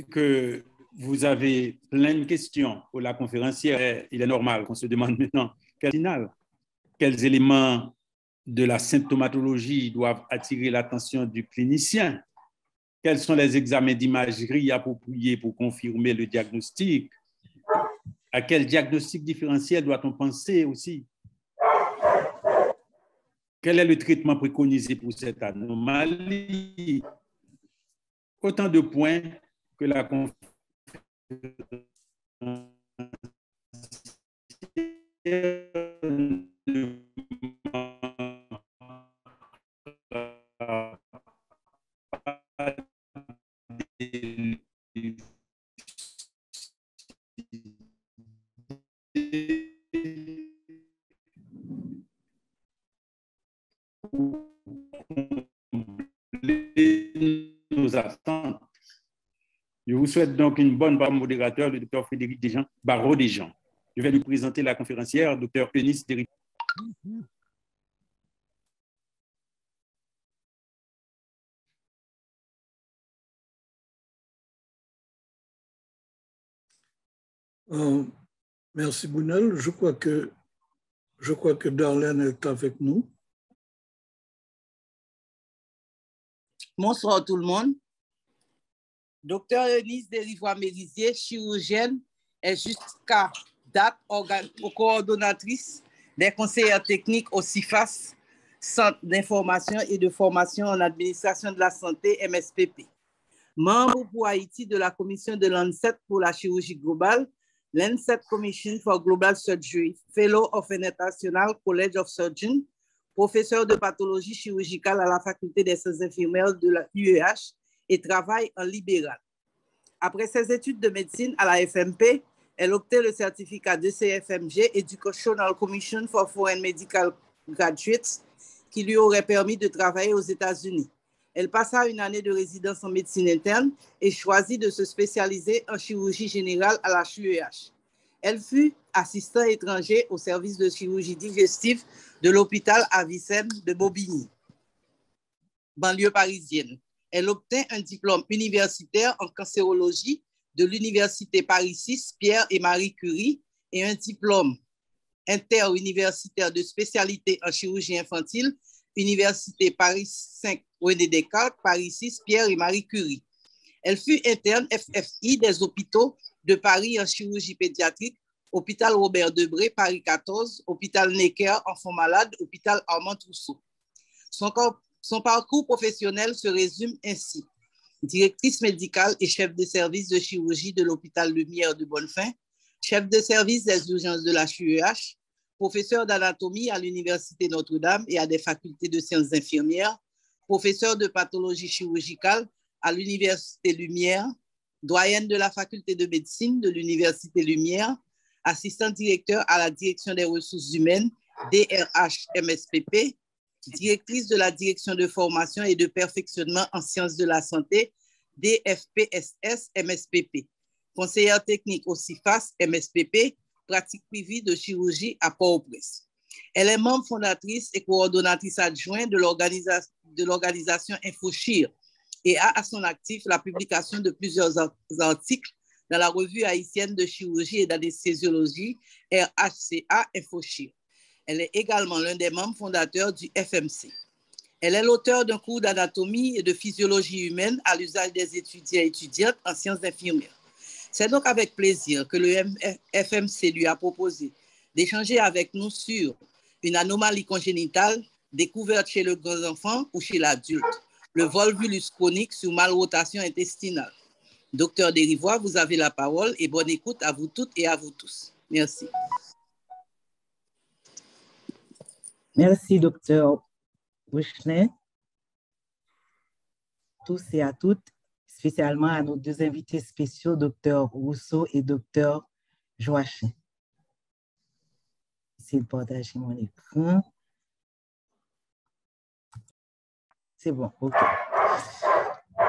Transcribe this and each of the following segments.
que vous avez plein de questions pour la conférencière. Il est normal qu'on se demande maintenant quels éléments de la symptomatologie doivent attirer l'attention du clinicien, quels sont les examens d'imagerie appropriés pour confirmer le diagnostic, à quel diagnostic différentiel doit-on penser aussi, quel est le traitement préconisé pour cette anomalie, autant de points que la conférencière nos attentes. Je vous souhaite donc une bonne parole modérateur, le docteur Frédéric Barraud-Desjean. Je vais lui présenter la conférencière, docteur Eunice Derivoire. Merci Bounel. Je crois que Darlene est avec nous. Bonsoir tout le monde. Docteur Eunice Derivoire-Mérisier, chirurgienne, est jusqu'à date coordonnatrice des conseillers techniques au CIFAS, Centre d'information et de formation en administration de la santé, MSPP. Membre pour Haïti de la commission de l'ANSET pour la chirurgie globale, l'ANSET Commission for Global Surgery, Fellow of an International College of Surgeons, professeur de pathologie chirurgicale à la faculté des sciences infirmières de la UEH et travaille en libéral. Après ses études de médecine à la FMP, elle obtient le certificat de CFMG, Educational Commission for Foreign Medical Graduates, qui lui aurait permis de travailler aux États-Unis. Elle passa une année de résidence en médecine interne et choisit de se spécialiser en chirurgie générale à la UEH. Elle fut assistant étranger au service de chirurgie digestive de l'hôpital Avicenne de Bobigny, banlieue parisienne. Elle obtint un diplôme universitaire en cancérologie de l'université Paris 6 Pierre et Marie Curie et un diplôme interuniversitaire de spécialité en chirurgie infantile, Université Paris 5 René Descartes, Paris 6 Pierre et Marie Curie. Elle fut interne FFI des hôpitaux de Paris en chirurgie pédiatrique, hôpital Robert Debré, Paris 14, hôpital Necker, enfants malades, hôpital Armand Trousseau. Son parcours professionnel se résume ainsi. Directrice médicale et chef de service de chirurgie de l'hôpital Lumière de Bonnefin, chef de service des urgences de la UEH, professeur d'anatomie à l'université Notre-Dame et à des facultés de sciences infirmières, professeur de pathologie chirurgicale à l'université Lumière, doyenne de la faculté de médecine de l'université Lumière, assistant directeur à la direction des ressources humaines, DRH MSPP, directrice de la direction de formation et de perfectionnement en sciences de la santé, DFPSS MSPP, conseillère technique au CIFAS MSPP, pratique privée de chirurgie à Port-au-Prince. Elle est membre fondatrice et coordonnatrice adjointe de l'organisation InfoChir et a à son actif la publication de plusieurs articles dans la revue haïtienne de chirurgie et d'anesthésiologie RHCA InfoChir. Elle est également l'un des membres fondateurs du FMC. Elle est l'auteur d'un cours d'anatomie et de physiologie humaine à l'usage des étudiants et étudiantes en sciences infirmières. C'est donc avec plaisir que le FMC lui a proposé d'échanger avec nous sur une anomalie congénitale découverte chez le grand enfant ou chez l'adulte, le volvulus chronique sur malrotation intestinale. Docteur Derivoire, vous avez la parole et bonne écoute à vous toutes et à vous tous. Merci. Merci, docteur Bouchnet, tous et à toutes, spécialement à nos deux invités spéciaux, docteur Rousseau et docteur Joachim. J'essaie de partager mon écran. C'est bon, OK.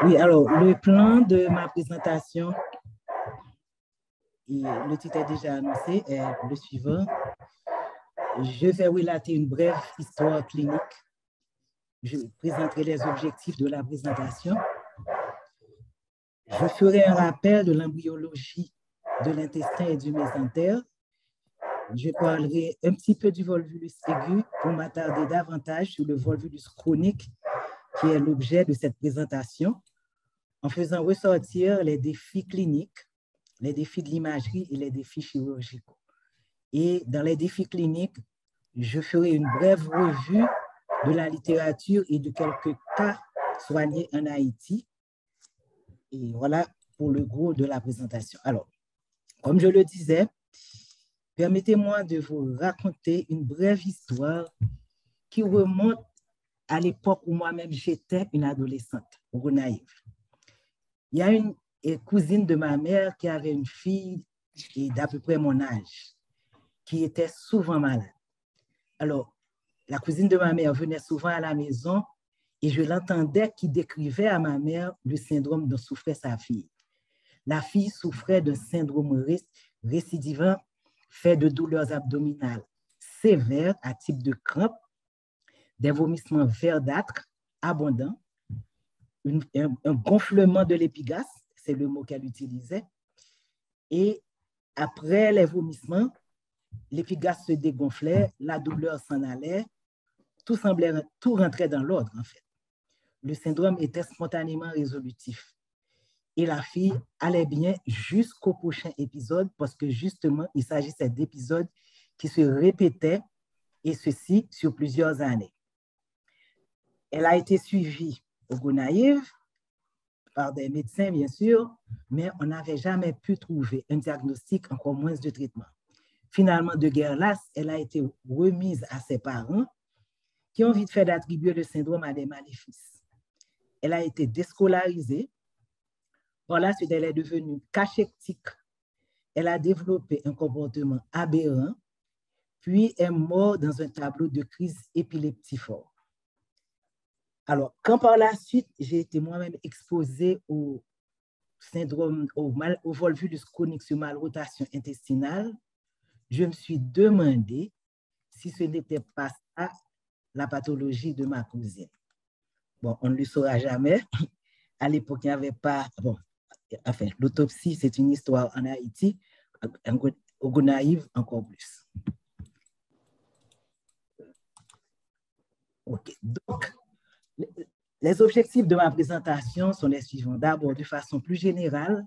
Oui, alors, le plan de ma présentation, et le titre est déjà annoncé, est le suivant. Je vais relater une brève histoire clinique. Je présenterai les objectifs de la présentation. Je ferai un rappel de l'embryologie de l'intestin et du mésentère. Je parlerai un petit peu du volvulus aigu pour m'attarder davantage sur le volvulus chronique qui est l'objet de cette présentation, en faisant ressortir les défis cliniques, les défis de l'imagerie et les défis chirurgicaux. Et dans les défis cliniques, je ferai une brève revue de la littérature et de quelques cas soignés en Haïti. Et voilà pour le gros de la présentation. Alors, comme je le disais, permettez-moi de vous raconter une brève histoire qui remonte à l'époque où moi-même j'étais une adolescente, naïve. Il y a une cousine de ma mère qui avait une fille d'à peu près mon âge, qui était souvent malade. Alors, la cousine de ma mère venait souvent à la maison et je l'entendais qui décrivait à ma mère le syndrome dont souffrait sa fille. La fille souffrait d'un syndrome récidivant fait de douleurs abdominales sévères à type de crampe, des vomissements verdâtres abondants, un gonflement de l'épigaste, c'est le mot qu'elle utilisait, et après les vomissements, l'épigaste se dégonflait, la douleur s'en allait, tout rentrait dans l'ordre en fait. Le syndrome était spontanément résolutif. Et la fille allait bien jusqu'au prochain épisode parce que justement, il s'agissait d'épisodes qui se répétaient et ceci sur plusieurs années. Elle a été suivie au Gonaïve par des médecins, bien sûr, mais on n'avait jamais pu trouver un diagnostic, encore moins de traitement. Finalement, de guerre lasse, elle a été remise à ses parents qui ont vite fait d'attribuer le syndrome à des maléfices. Elle a été déscolarisée. Par la suite, elle est devenue cachectique. Elle a développé un comportement aberrant, puis est morte dans un tableau de crise épileptiforme. Alors, quand par la suite, j'ai été moi-même exposée au syndrome, au volvulus chronique sur malrotation intestinale, je me suis demandé si ce n'était pas ça la pathologie de ma cousine. Bon, on ne le saura jamais. À l'époque, il n'y avait pas... Bon, enfin, l'autopsie, c'est une histoire en Haïti, au Gonaïve encore plus. OK. Donc, les objectifs de ma présentation sont les suivants. D'abord, de façon plus générale,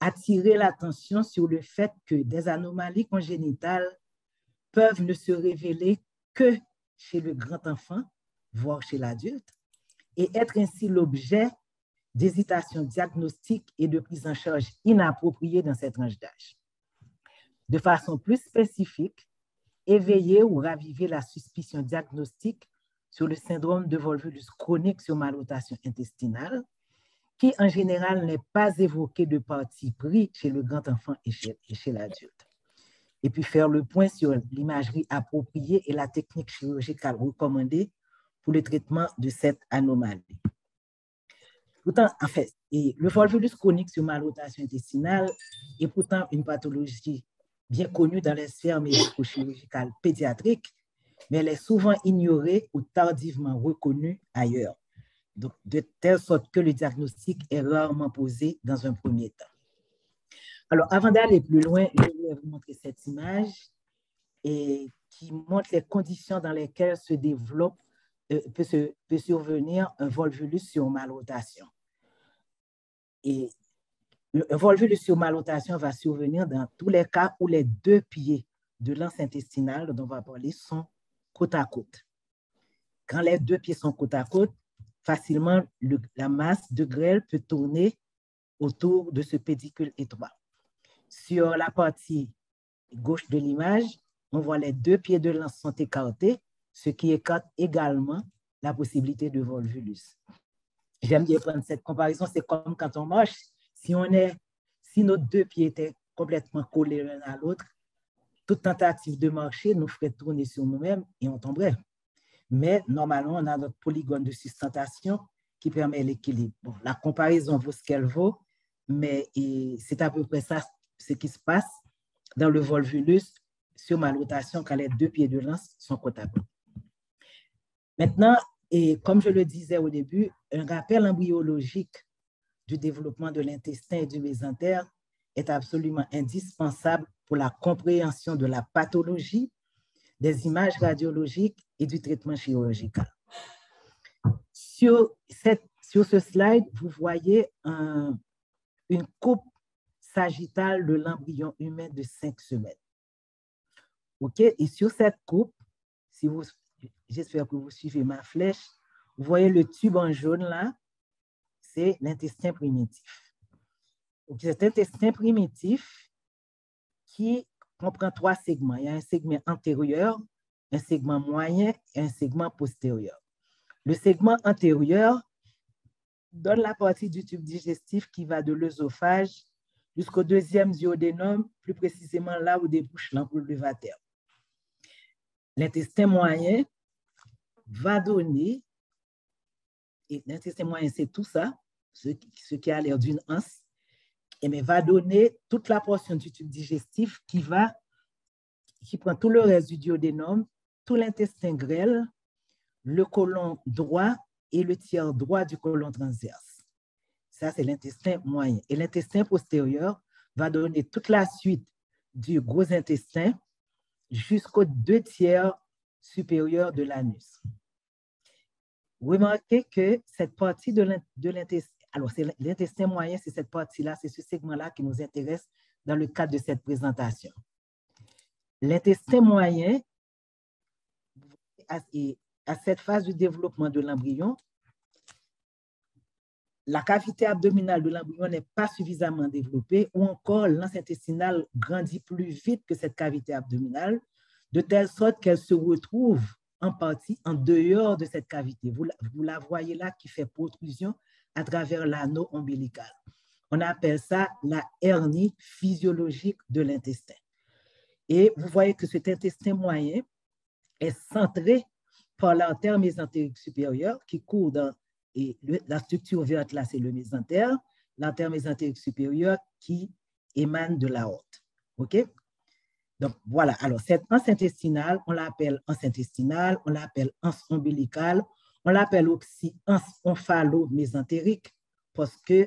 attirer l'attention sur le fait que des anomalies congénitales peuvent ne se révéler que chez le grand enfant, voire chez l'adulte, et être ainsi l'objet d'hésitation diagnostique et de prise en charge inappropriée dans cette tranche d'âge. De façon plus spécifique, éveiller ou raviver la suspicion diagnostique sur le syndrome de volvulus chronique sur malrotation intestinale, qui en général n'est pas évoqué de parti pris chez le grand enfant et chez l'adulte. Et puis faire le point sur l'imagerie appropriée et la technique chirurgicale recommandée pour le traitement de cette anomalie. Pourtant, en fait, le volvulus chronique sur malrotation intestinale est pourtant une pathologie bien connue dans les sphères médico-chirurgicales pédiatriques, mais elle est souvent ignorée ou tardivement reconnue ailleurs, donc de telle sorte que le diagnostic est rarement posé dans un premier temps. Alors, avant d'aller plus loin, je vais vous montrer cette image qui montre les conditions dans lesquelles se développe, peut survenir un volvulus sur malrotation. Et un volvulus sur malrotation va survenir dans tous les cas où les deux pieds de l'anse intestinale dont on va parler sont côte à côte. Quand les deux pieds sont côte à côte, facilement la masse de grêle peut tourner autour de ce pédicule étroit. Sur la partie gauche de l'image, on voit les deux pieds de l'anse sont écartés, ce qui écarte également la possibilité de volvulus. J'aime bien prendre cette comparaison, c'est comme quand on marche, si nos deux pieds étaient complètement collés l'un à l'autre, toute tentative de marcher nous ferait tourner sur nous-mêmes et on tomberait. Mais normalement, on a notre polygone de sustentation qui permet l'équilibre. Bon, la comparaison vaut ce qu'elle vaut, mais c'est à peu près ça ce qui se passe dans le volvulus sur malrotation quand les deux pieds de l'anse sont côte à côte. Maintenant, et comme je le disais au début, un rappel embryologique du développement de l'intestin et du mésentère est absolument indispensable pour la compréhension de la pathologie, des images radiologiques et du traitement chirurgical. Sur ce slide, vous voyez une coupe sagittale de l'embryon humain de 5 semaines. OK? Et sur cette coupe, j'espère que vous suivez ma flèche, vous voyez le tube en jaune là, c'est l'intestin primitif. Donc, cet intestin primitif qui comprend 3 segments. Il y a un segment antérieur, un segment moyen et un segment postérieur. Le segment antérieur donne la partie du tube digestif qui va de l'œsophage jusqu'au 2e duodénum, plus précisément là où débouche l'ampoule levateur. L'intestin moyen va donner, et l'intestin moyen c'est tout ça, ce qui a l'air d'une anse, mais va donner toute la portion du tube digestif qui prend tout le reste du duodénum, tout l'intestin grêle, le côlon droit et le tiers droit du côlon transverse. Ça, c'est l'intestin moyen. Et l'intestin postérieur va donner toute la suite du gros intestin jusqu'aux 2 tiers supérieurs de l'anus. Remarquez que cette partie de l'intestin, alors l'intestin moyen, c'est cette partie-là, c'est ce segment-là qui nous intéresse dans le cadre de cette présentation. L'intestin moyen, à cette phase du développement de l'embryon, la cavité abdominale de l'embryon n'est pas suffisamment développée ou encore l'anse intestinale grandit plus vite que cette cavité abdominale, de telle sorte qu'elle se retrouve en partie en dehors de cette cavité. Vous la voyez là qui fait protrusion à travers l'anneau ombilical. On appelle ça la hernie physiologique de l'intestin. Et vous voyez que cet intestin moyen est centré par l'artère mésentérique supérieure qui court dans, et la structure verte là, c'est le mésentère, l'artère mésentérique supérieure qui émane de l'aorte. OK? Donc, voilà. Alors, cette anse intestinale, on l'appelle anse intestinale, on l'appelle anse ombilicale, on l'appelle aussi anse omphalo-mésentérique parce que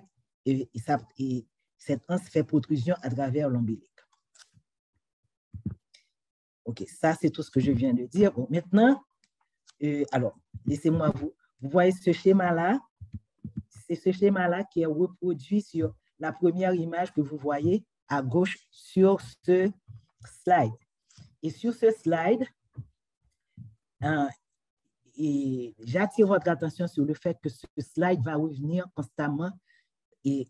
cette anse fait protrusion à travers l'ombilic. OK, ça, c'est tout ce que je viens de dire. Bon, maintenant, alors, laissez-moi vous voyez ce schéma-là, c'est ce schéma-là qui est reproduit sur la première image que vous voyez à gauche sur ce slide. Et sur ce slide, j'attire votre attention sur le fait que ce slide va revenir constamment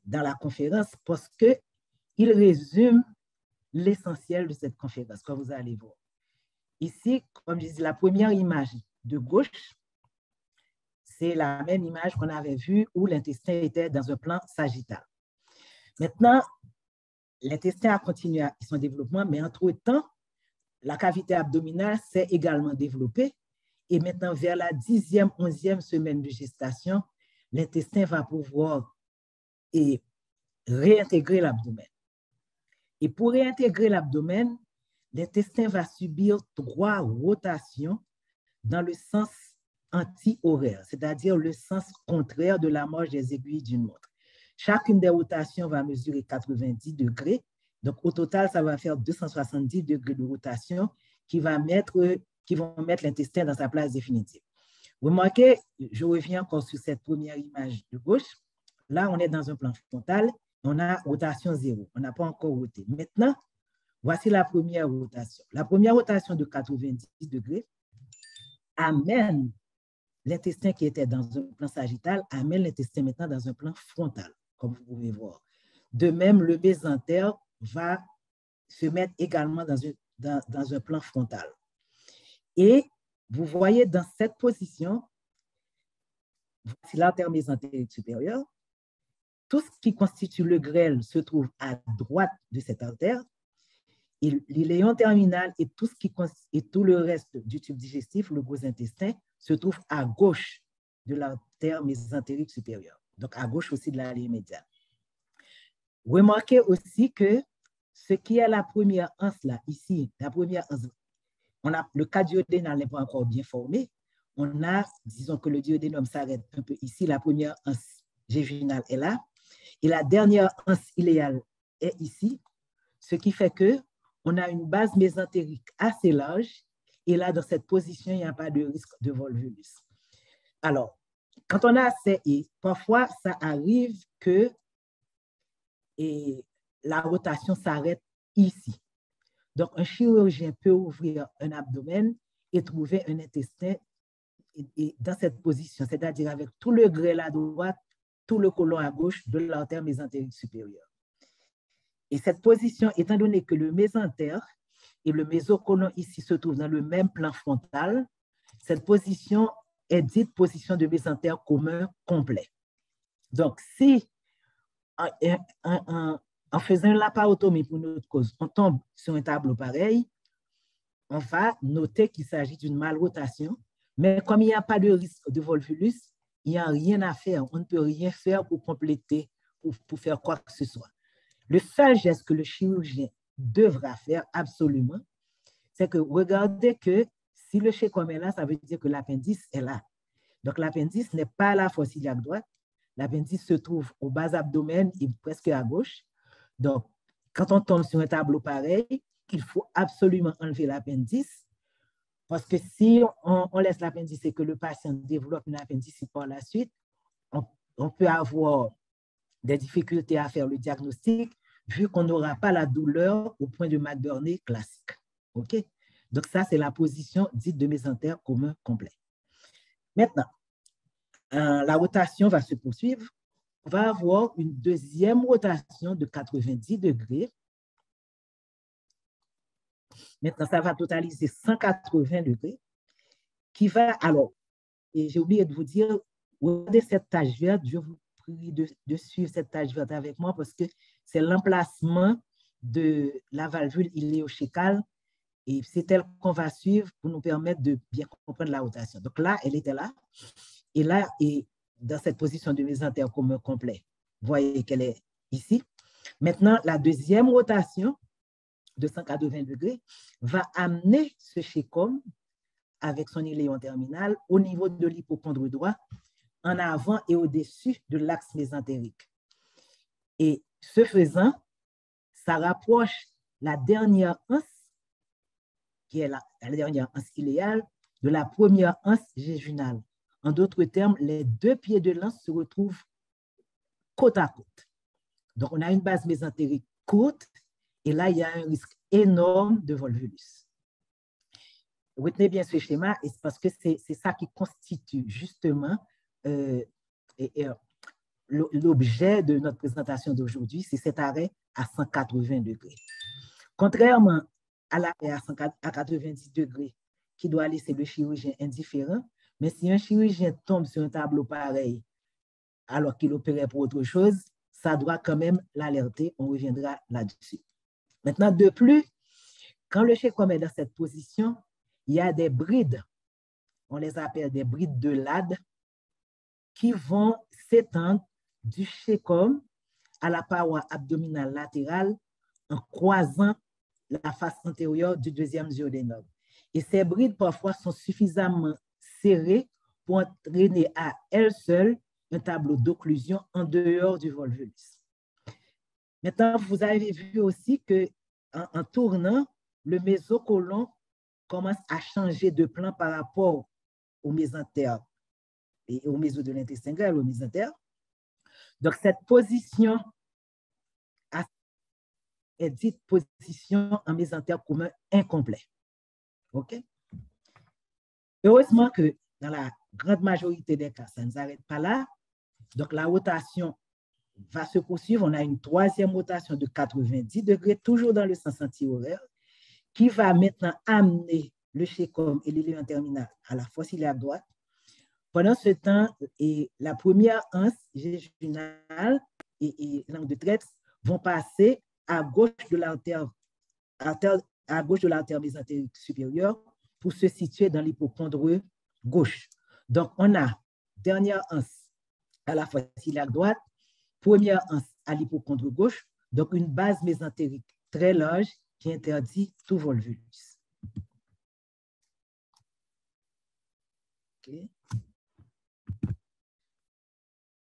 dans la conférence parce qu'il résume l'essentiel de cette conférence, comme vous allez voir. Ici, comme je dis, la première image de gauche, c'est la même image qu'on avait vue où l'intestin était dans un plan sagittal. Maintenant, l'intestin a continué son développement, mais entre-temps, la cavité abdominale s'est également développée. Et maintenant, vers la 10e, 11e semaine de gestation, l'intestin va pouvoir réintégrer l'abdomen. Et pour réintégrer l'abdomen, l'intestin va subir 3 rotations dans le sens anti-horaire, c'est-à-dire le sens contraire de la marche des aiguilles d'une montre. Chacune des rotations va mesurer 90 degrés. Donc, au total, ça va faire 270 degrés de rotation qui vont mettre l'intestin dans sa place définitive. Remarquez, je reviens encore sur cette première image de gauche. Là, on est dans un plan frontal. On a rotation 0. On n'a pas encore roté. Maintenant, voici la première rotation. La première rotation de 90 degrés amène l'intestin qui était dans un plan sagittal, amène l'intestin maintenant dans un plan frontal, comme vous pouvez voir. De même, le mésentère va se mettre également dans un plan frontal. Et vous voyez dans cette position, voici l'artère mésentérique supérieure, tout ce qui constitue le grêle se trouve à droite de cette artère, et l'iléon terminal et tout le reste du tube digestif, le gros intestin, se trouve à gauche de l'artère mésentérique supérieure, donc à gauche aussi de l'allée médiane. Remarquez aussi que ce qui est la première anse là, ici, la première anse, le cas duodénal n'est pas encore bien formé. On a, disons que le duodénum s'arrête un peu ici, la première anse jéginale est là. Et la dernière anse iléale est ici, ce qui fait qu'on a une base mésentérique assez large. Et là, dans cette position, il n'y a pas de risque de volvulus. Alors, quand on a assez, et parfois, ça arrive que la rotation s'arrête ici. Donc, un chirurgien peut ouvrir un abdomen et trouver un intestin dans cette position, c'est-à-dire avec tout le grêle à droite, tout le côlon à gauche de l'artère mésentérique supérieure. Et cette position, étant donné que le mésentère et le mésocolon ici se trouvent dans le même plan frontal, cette position est dite position de mésentère commun complet. Donc, si en faisant une laparotomie pour une autre cause, on tombe sur un tableau pareil, on va noter qu'il s'agit d'une malrotation, mais comme il n'y a pas de risque de volvulus, il n'y a rien à faire. On ne peut rien faire pour compléter, pour faire quoi que ce soit. Le seul geste que le chirurgien devra faire absolument, c'est que regardez que si le chécom est là, ça veut dire que l'appendice est là. Donc, l'appendice n'est pas à la fosse iliaque droite. L'appendice se trouve au bas abdomen et presque à gauche. Donc, quand on tombe sur un tableau pareil, il faut absolument enlever l'appendice parce que si on laisse l'appendice et que le patient développe une appendicite par la suite, on peut avoir des difficultés à faire le diagnostic vu qu'on n'aura pas la douleur au point de McBurney classique. OK? Donc, ça, c'est la position dite de mésentère commun complet. Maintenant, la rotation va se poursuivre. On va avoir une deuxième rotation de 90 degrés. Maintenant, ça va totaliser 180 degrés qui va, alors, et j'ai oublié de vous dire, regardez cette tache verte, je vous prie de suivre cette tache verte avec moi parce que c'est l'emplacement de la valvule iléochécale et c'est elle qu'on va suivre pour nous permettre de bien comprendre la rotation. Donc là, elle était là et là, et dans cette position de mésentère commun complet, vous voyez qu'elle est ici. Maintenant, la deuxième rotation de 180 degrés va amener ce chécom avec son iléon terminal au niveau de l'hypocondre droit, en avant et au-dessus de l'axe mésentérique. Et ce faisant, ça rapproche la dernière anse, qui est la dernière anse iléale, de la première anse jéjunale. En d'autres termes, les deux pieds de l'anse se retrouvent côte à côte. Donc, on a une base mésentérique courte, et là, il y a un risque énorme de volvulus. Retenez bien ce schéma, et c'est parce que c'est ça qui constitue justement l'objet de notre présentation d'aujourd'hui, c'est cet arrêt à 180 degrés. Contrairement à l'arrêt à 90 degrés qui doit laisser le chirurgien indifférent, mais si un chirurgien tombe sur un tableau pareil alors qu'il opérait pour autre chose, ça doit quand même l'alerter, on reviendra là-dessus. Maintenant, de plus, quand le chécom est dans cette position, il y a des brides, on les appelle des brides de Ladd, qui vont s'étendre du chécom à la paroi abdominale latérale en croisant la face antérieure du deuxième duodénum. Et ces brides, parfois, sont suffisamment serrées pour entraîner à elles seules un tableau d'occlusion en dehors du volvulus. Maintenant, vous avez vu aussi qu'en tournant, le mésocolon commence à changer de plan par rapport au mésentère et au méso de l'intestin grêle, au mésentère. Donc, cette position est dite position en mésentère commun incomplet. OK? Heureusement que dans la grande majorité des cas, ça ne s'arrête pas là. Donc, la rotation va se poursuivre. On a une troisième rotation de 90 degrés, toujours dans le sens anti-horaire, qui va maintenant amener le chécom et l'iléon terminal à la fosse iliaque droite. Pendant ce temps, la première anse jéjunale et l'angle de Treps vont passer à gauche de l'artère mésentérique supérieure pour se situer dans l'hypocondre gauche. Donc, on a dernière anse à la fosse iliaque droite, première anse à l'hypocondre gauche, donc une base mésentérique très large qui interdit tout volvulus. Okay.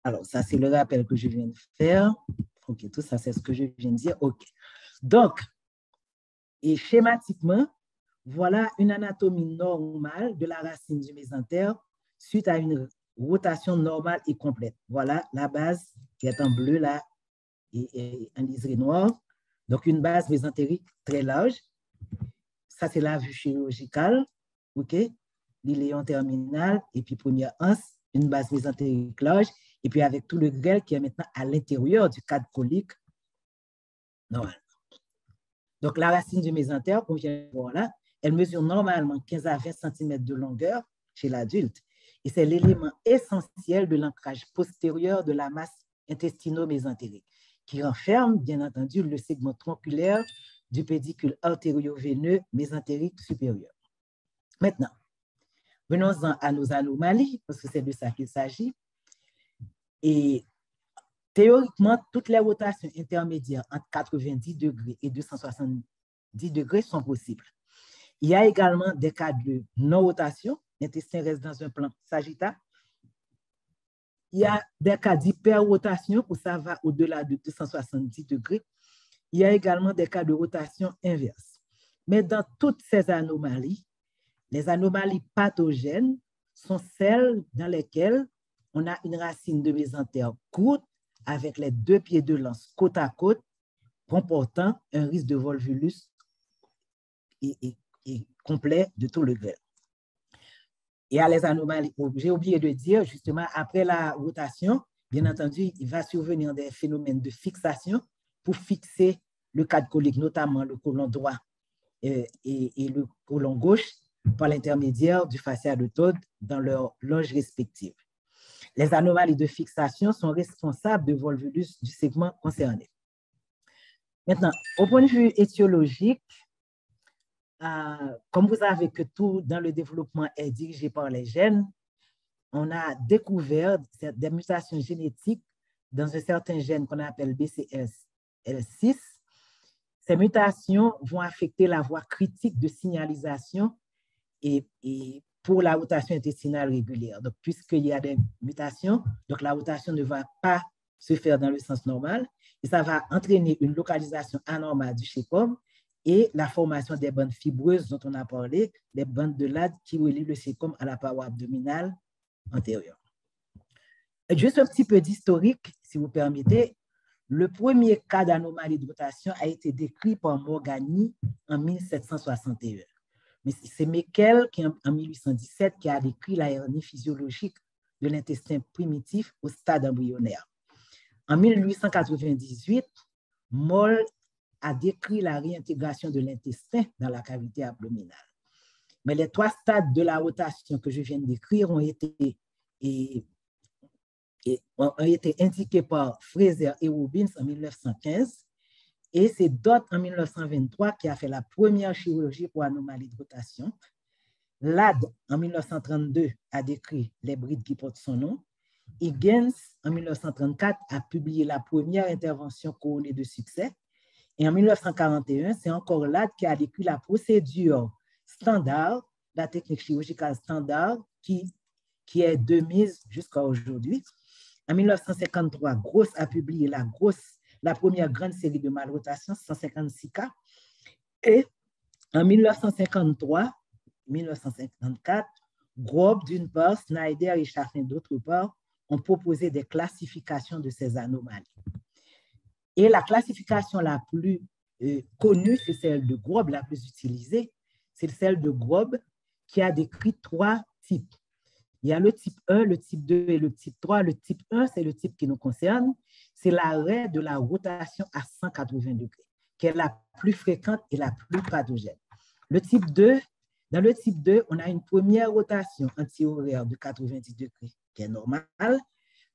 Alors, ça, c'est le rappel que je viens de faire. OK, tout ça, c'est ce que je viens de dire. OK. Donc, et schématiquement, voilà une anatomie normale de la racine du mésentère suite à une rotation normale et complète. Voilà la base qui est en bleu là et en liseré noir. Donc, une base mésentérique très large. Ça, c'est la vue chirurgicale. OK? L'iléon terminal et puis première anse, une base mésentérique large. Et puis avec tout le grêle qui est maintenant à l'intérieur du cadre colique normal. Donc, la racine du mésentère, comme je viens de voir là, elle mesure normalement 15 à 20 cm de longueur chez l'adulte. Et c'est l'élément essentiel de l'ancrage postérieur de la masse intestino-mésentérique, qui renferme, bien entendu, le segment tronculaire du pédicule artério-veineux mésentérique supérieur. Maintenant, venons-en à nos anomalies, parce que c'est de ça qu'il s'agit. Et théoriquement, toutes les rotations intermédiaires entre 90 degrés et 270 degrés sont possibles. Il y a également des cas de non-rotation, l'intestin reste dans un plan sagittal. Il y a des cas d'hyperrotation où ça va au-delà de 270 degrés. Il y a également des cas de rotation inverse. Mais dans toutes ces anomalies, les anomalies pathogènes sont celles dans lesquelles on a une racine de mésentère courte avec les deux pieds de lance côte à côte, comportant un risque de volvulus et complet de tout le grêle. Il y a les anomalies, j'ai oublié de dire, justement, après la rotation, bien entendu, il va survenir des phénomènes de fixation pour fixer le cadre colique, notamment le côlon droit et le côlon gauche, par l'intermédiaire du fascia de Todd dans leur loge respective. Les anomalies de fixation sont responsables de volvulus du segment concerné. Maintenant, au point de vue étiologique, comme vous savez que tout dans le développement est dirigé par les gènes, on a découvert des mutations génétiques dans un certain gène qu'on appelle BCL6. Ces mutations vont affecter la voie critique de signalisation et pour la rotation intestinale régulière. Donc, puisqu'il y a des mutations, donc la rotation ne va pas se faire dans le sens normal et ça va entraîner une localisation anormale du chécome et la formation des bandes fibreuses dont on a parlé, les bandes de Ladd qui relient le chécome à la paroi abdominale antérieure. Et juste un petit peu d'historique, si vous permettez. Le premier cas d'anomalie de rotation a été décrit par Morgagni en 1761. Mais c'est Meckel qui, en 1817, qui a décrit la hernie physiologique de l'intestin primitif au stade embryonnaire. En 1898, Moll a décrit la réintégration de l'intestin dans la cavité abdominale. Mais les trois stades de la rotation que je viens de décrire ont été indiqués par Fraser et Robbins en 1915. Et c'est Dott en 1923 qui a fait la première chirurgie pour anomalie de rotation. Ladd en 1932 a décrit les brides qui portent son nom. Higgins en 1934 a publié la première intervention couronnée de succès. Et en 1941, c'est encore Ladd qui a décrit la procédure standard, la technique chirurgicale standard qui est de mise jusqu'à aujourd'hui. En 1953, Gross a publié la première grande série de malrotations, 156 cas. Et en 1953-1954, Grob d'une part, Snyder et Chaffin d'autre part, ont proposé des classifications de ces anomalies. Et la classification la plus connue, c'est celle de Grob, la plus utilisée, c'est celle de Grob qui a décrit trois types. Il y a le type 1, le type 2 et le type 3. Le type 1, c'est le type qui nous concerne. C'est l'arrêt de la rotation à 180 degrés, qui est la plus fréquente et la plus pathogène. Le type 2, dans le type 2, on a une première rotation anti-horaire de 90 degrés, qui est normale.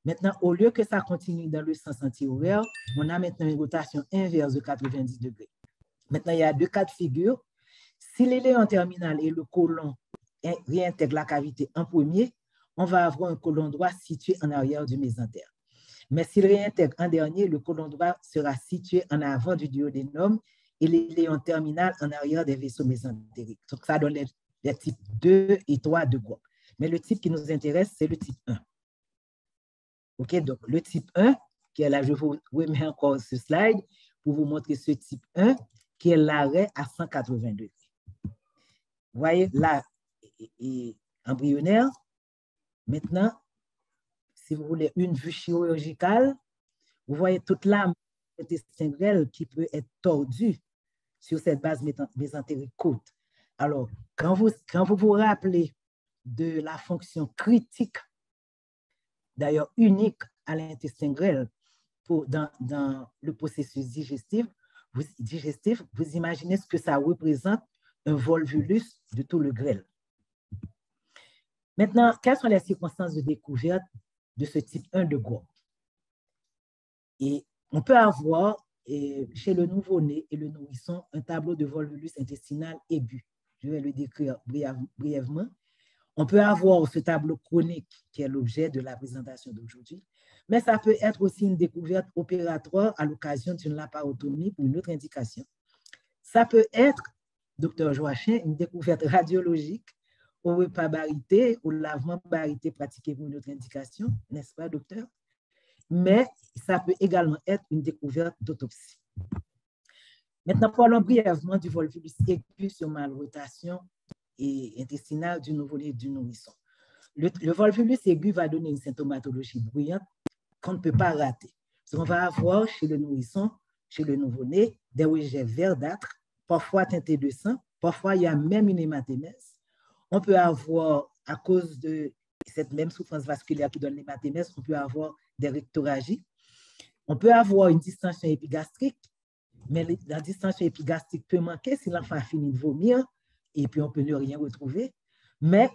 Maintenant, au lieu que ça continue dans le sens anti-horaire, on a maintenant une rotation inverse de 90 degrés. Maintenant, il y a deux cas de figure. Si l'élément terminal et le côlon réintègrent la cavité en premier, on va avoir un côlon droit situé en arrière du mésentère. Mais s'il réintègre en dernier, le côlon droit sera situé en avant du duodénum et l'élément terminal en arrière des vaisseaux mésentériques. Donc, ça donne les types 2 et 3 de Grob. Mais le type qui nous intéresse, c'est le type 1. OK, donc le type 1, qui est là, je vous remets encore ce slide pour vous montrer ce type 1, qui est l'arrêt à 180 degrés. Vous voyez, là, embryonnaire. Maintenant, si vous voulez une vue chirurgicale, vous voyez toute l'âme intestin grêle qui peut être tordue sur cette base mésentérique courte. Alors, quand vous vous rappelez de la fonction critique, d'ailleurs unique à l'intestin grêle dans le processus digestif, vous imaginez ce que ça représente un volvulus de tout le grêle. Maintenant, quelles sont les circonstances de découverte de ce type 1 de Gros? Et on peut avoir chez le nouveau-né et le nourrisson un tableau de volvulus intestinal aigu. Je vais le décrire brièvement. On peut avoir ce tableau chronique qui est l'objet de la présentation d'aujourd'hui, mais ça peut être aussi une découverte opératoire à l'occasion d'une laparotomie pour une autre indication. Ça peut être, docteur Joachim, une découverte radiologique au repas barité, au lavement barité pratiqué pour une autre indication, n'est-ce pas, docteur? Mais ça peut également être une découverte d'autopsie. Maintenant, parlons brièvement du volvulus aigu sur malrotation et intestinale du nouveau-né et du nourrisson. Le volvulus aigu va donner une symptomatologie bruyante qu'on ne peut pas rater. On va avoir chez le nourrisson, chez le nouveau-né, des rejets verdâtres, parfois teintés de sang, parfois il y a même une hématémèse. On peut avoir, à cause de cette même souffrance vasculaire qui donne l'hématémèse, on peut avoir des rectoragies. On peut avoir une distension épigastrique, mais la distension épigastrique peut manquer si l'enfant a fini de vomir et puis on peut ne rien retrouver. Mais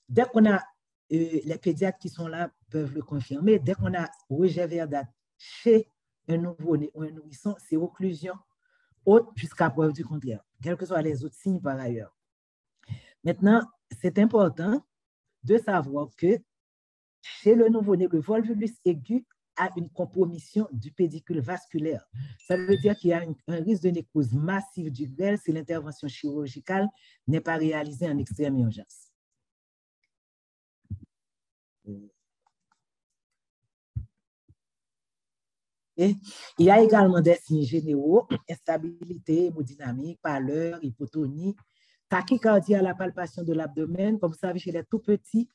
dès qu'on a, les pédiatres qui sont là peuvent le confirmer, dès qu'on a rejet verdâtre chez un nouveau-né ou un nourrisson, c'est occlusion haute jusqu'à preuve du contraire, quels que soient les autres signes par ailleurs. Maintenant, c'est important de savoir que chez le nouveau-né, le volvulus aigu a une compromission du pédicule vasculaire. Ça veut dire qu'il y a un risque de nécrose massive du grêle si l'intervention chirurgicale n'est pas réalisée en extrême urgence. Et il y a également des signes généraux, instabilité, hémodynamique, pâleur, hypotonie, tachycardie à la palpation de l'abdomen. Comme vous savez, chez les tout petits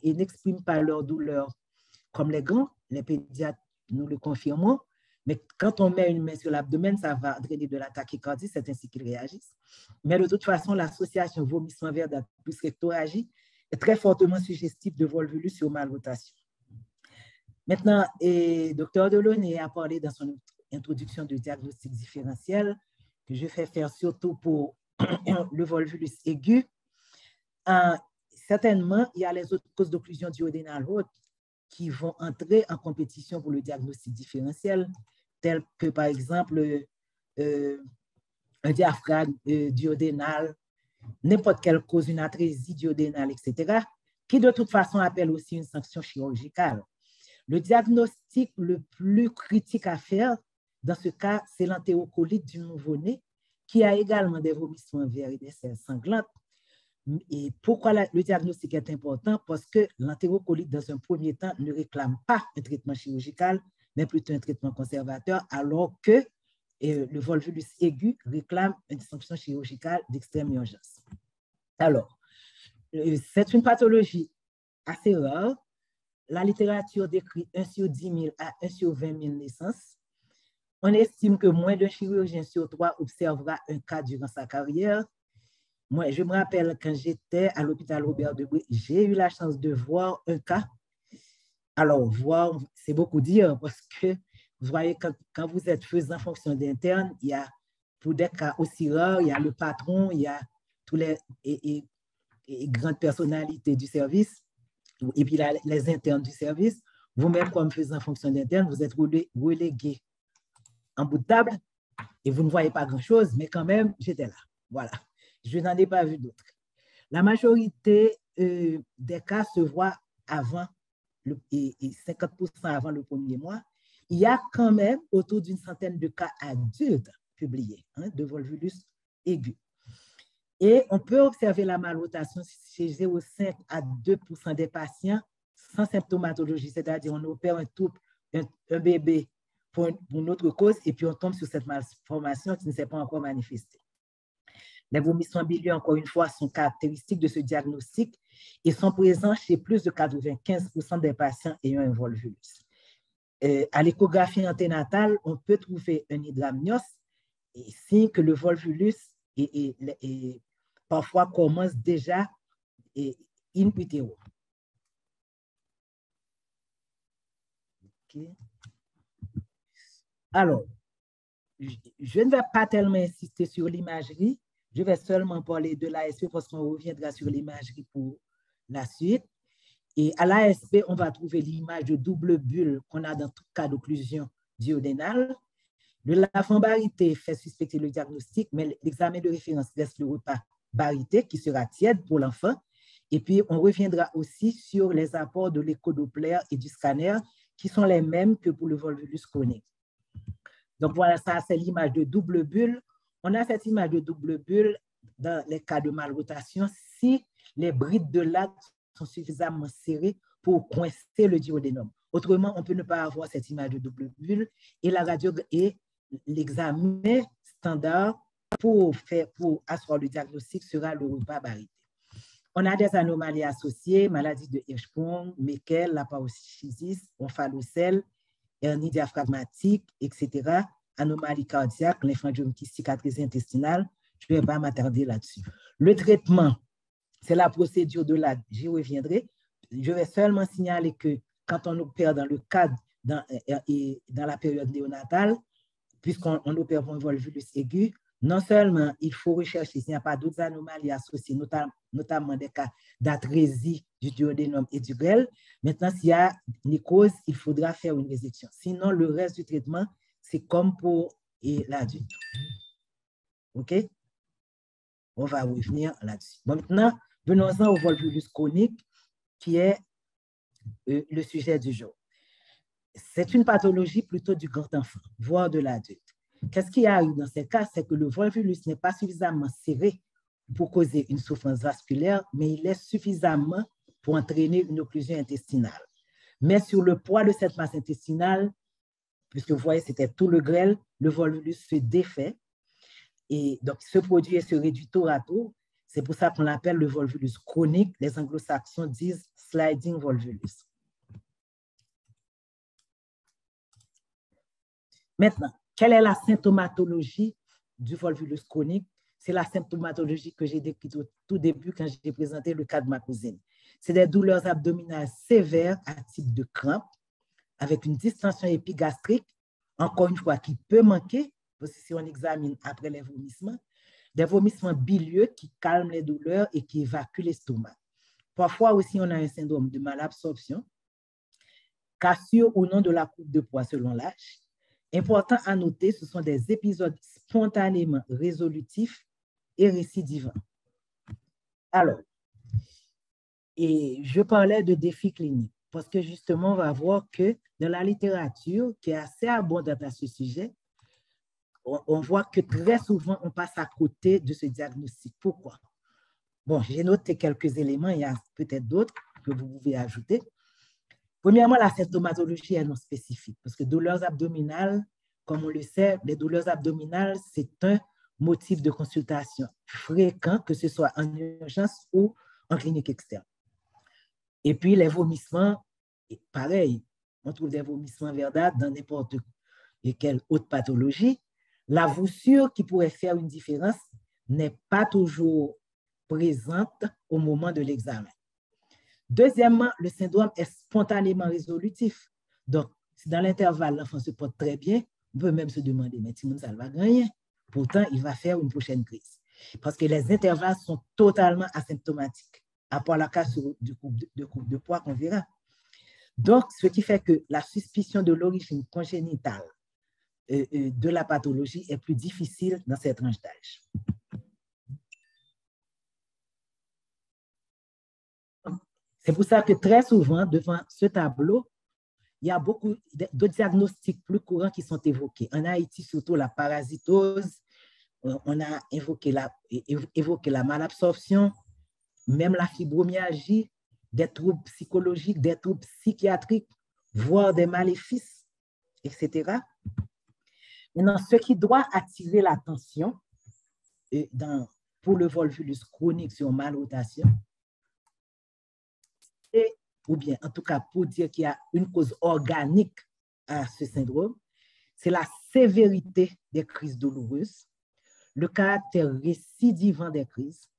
n'expriment pas leur douleur comme les grands. Les pédiatres, nous le confirmons. Mais quand on met une main sur l'abdomen, ça va drainer de la tachycardie, c'est ainsi qu'ils réagissent. Mais de toute façon, l'association vomissement verdâtre plus rectoragie est très fortement suggestive de volvulus sur malrotation. Maintenant, Dr Delaunay a parlé dans son introduction du diagnostic différentiel que je fais faire surtout pour le volvulus aigu. Certainement, il y a les autres causes d'occlusion duodénale haute qui vont entrer en compétition pour le diagnostic différentiel, telles que par exemple un diaphragme duodénal, n'importe quelle cause, une atrésie duodénale, etc., qui de toute façon appelle aussi une sanction chirurgicale. Le diagnostic le plus critique à faire, dans ce cas, c'est l'entérocolite du nouveau-né, qui a également des vomissements verts et des selles sanglantes. Et pourquoi le diagnostic est important? Parce que l'entérocolite, dans un premier temps, ne réclame pas un traitement chirurgical, mais plutôt un traitement conservateur, alors que le volvulus aigu réclame une sanction chirurgicale d'extrême urgence. Alors, c'est une pathologie assez rare. La littérature décrit 1 sur 10 000 à 1 sur 20 000 naissances. On estime que moins d'un chirurgien sur 3 observera un cas durant sa carrière. Moi, je me rappelle quand j'étais à l'hôpital Robert Debré, j'ai eu la chance de voir un cas. Alors, voir, c'est beaucoup dire parce que vous voyez, quand vous êtes faisant fonction d'interne, il y a, pour des cas aussi rares, il y a le patron, il y a tous les grandes personnalités du service. Et puis les internes du service, vous-même comme faisant fonction d'interne, vous êtes relégué en bout de table et vous ne voyez pas grand-chose, mais quand même, j'étais là. Voilà, je n'en ai pas vu d'autres. La majorité des cas se voient avant, et 50% avant le premier mois. Il y a quand même autour d'une centaine de cas adultes publiés de volvulus aigu. Et on peut observer la malrotation chez 0,5 à 2% des patients sans symptomatologie, c'est-à-dire on opère un bébé pour une autre cause et puis on tombe sur cette malformation qui ne s'est pas encore manifestée. Les vomissements bilieux, encore une fois, sont caractéristiques de ce diagnostic et sont présents chez plus de 95% des patients ayant un volvulus. À l'échographie anténatale, on peut trouver un hydramnios, et signe que le volvulus parfois commence déjà in utero. Okay. Alors, je ne vais pas tellement insister sur l'imagerie, je vais seulement parler de l'ASP parce qu'on reviendra sur l'imagerie pour la suite. Et à l'ASP, on va trouver l'image de double bulle qu'on a dans tout cas d'occlusion duodénale. Le lavement barité fait suspecter le diagnostic, mais l'examen de référence laisse le repas barité qui sera tiède pour l'enfant. Et puis, on reviendra aussi sur les apports de l'écho-doppler et du scanner qui sont les mêmes que pour le volvulus chronique. Donc, voilà, ça, c'est l'image de double bulle. On a cette image de double bulle dans les cas de malrotation si les brides de lac sont suffisamment serrées pour coincer le duodénum. Autrement, on peut ne pas avoir cette image de double bulle et la radio et l'examen standard pour asseoir le diagnostic sera le repas barité. On a des anomalies associées, maladies de Hirschsprung, Meckel, la paroxysis, omphalocèle, hernie diaphragmatique, etc., anomalies cardiaques, lymphangiome cicatrisée intestinale. Je ne vais pas m'attarder là-dessus. Le traitement, c'est la procédure de la, j'y reviendrai. Je vais seulement signaler que quand on opère dans le cadre, dans la période néonatale, puisqu'on opère pour un volvulus aigu, non seulement il faut rechercher s'il n'y a pas d'autres anomalies associées, notamment des cas d'atrésie du duodénum et du grêle. Maintenant, s'il y a une cause, il faudra faire une résection. Sinon, le reste du traitement, c'est comme pour l'adulte. OK? On va revenir là-dessus. Bon, maintenant, venons-en au volvulus chronique, qui est le sujet du jour. C'est une pathologie plutôt du grand enfant, voire de l'adulte. Qu'est-ce qui arrive dans ces cas? C'est que le volvulus n'est pas suffisamment serré pour causer une souffrance vasculaire, mais il est suffisamment pour entraîner une occlusion intestinale. Mais sur le poids de cette masse intestinale, puisque vous voyez, c'était tout le grêle, le volvulus se défait. Et donc, ce produit se réduit tour à tour. C'est pour ça qu'on l'appelle le volvulus chronique. Les anglo-saxons disent sliding volvulus. Maintenant, quelle est la symptomatologie du volvulus chronique? C'est la symptomatologie que j'ai décrite au tout début quand j'ai présenté le cas de ma cousine. C'est des douleurs abdominales sévères à type de crampe, avec une distension épigastrique, encore une fois, qui peut manquer, parce que si on examine après les vomissements, des vomissements bilieux qui calment les douleurs et qui évacuent l'estomac. Parfois aussi, on a un syndrome de malabsorption, cassure ou non de la courbe de poids selon l'âge. Important à noter, ce sont des épisodes spontanément résolutifs et récidivants. Alors, et je parlais de défis cliniques, parce que justement, on va voir que dans la littérature, qui est assez abondante à ce sujet, on voit que très souvent, on passe à côté de ce diagnostic. Pourquoi? Bon, j'ai noté quelques éléments, il y a peut-être d'autres que vous pouvez ajouter. Premièrement, la symptomatologie est non spécifique, parce que douleurs abdominales, comme on le sait, les douleurs abdominales, c'est un motif de consultation fréquent, que ce soit en urgence ou en clinique externe. Et puis, les vomissements, pareil, on trouve des vomissements verdâtres dans n'importe quelle autre pathologie. La voussure qui pourrait faire une différence n'est pas toujours présente au moment de l'examen. Deuxièmement, le syndrome est spontanément résolutif. Donc, si dans l'intervalle, l'enfant se porte très bien, on peut même se demander, mais Timon, ça va gagner. Pourtant, il va faire une prochaine crise. Parce que les intervalles sont totalement asymptomatiques, à part la cas du courbe de poids qu'on verra. Donc, ce qui fait que la suspicion de l'origine congénitale de la pathologie est plus difficile dans cette tranche d'âge. C'est pour ça que très souvent, devant ce tableau, il y a beaucoup de diagnostics plus courants qui sont évoqués. En Haïti, surtout la parasitose, on a évoqué la malabsorption, même la fibromyalgie, des troubles psychologiques, des troubles psychiatriques, voire des maléfices, etc. Maintenant, ce qui doit attirer l'attention pour le volvulus chronique sur malrotation, ou bien en tout cas pour dire qu'il y a une cause organique à ce syndrome, c'est la sévérité des crises douloureuses, le caractère récidivant des crises,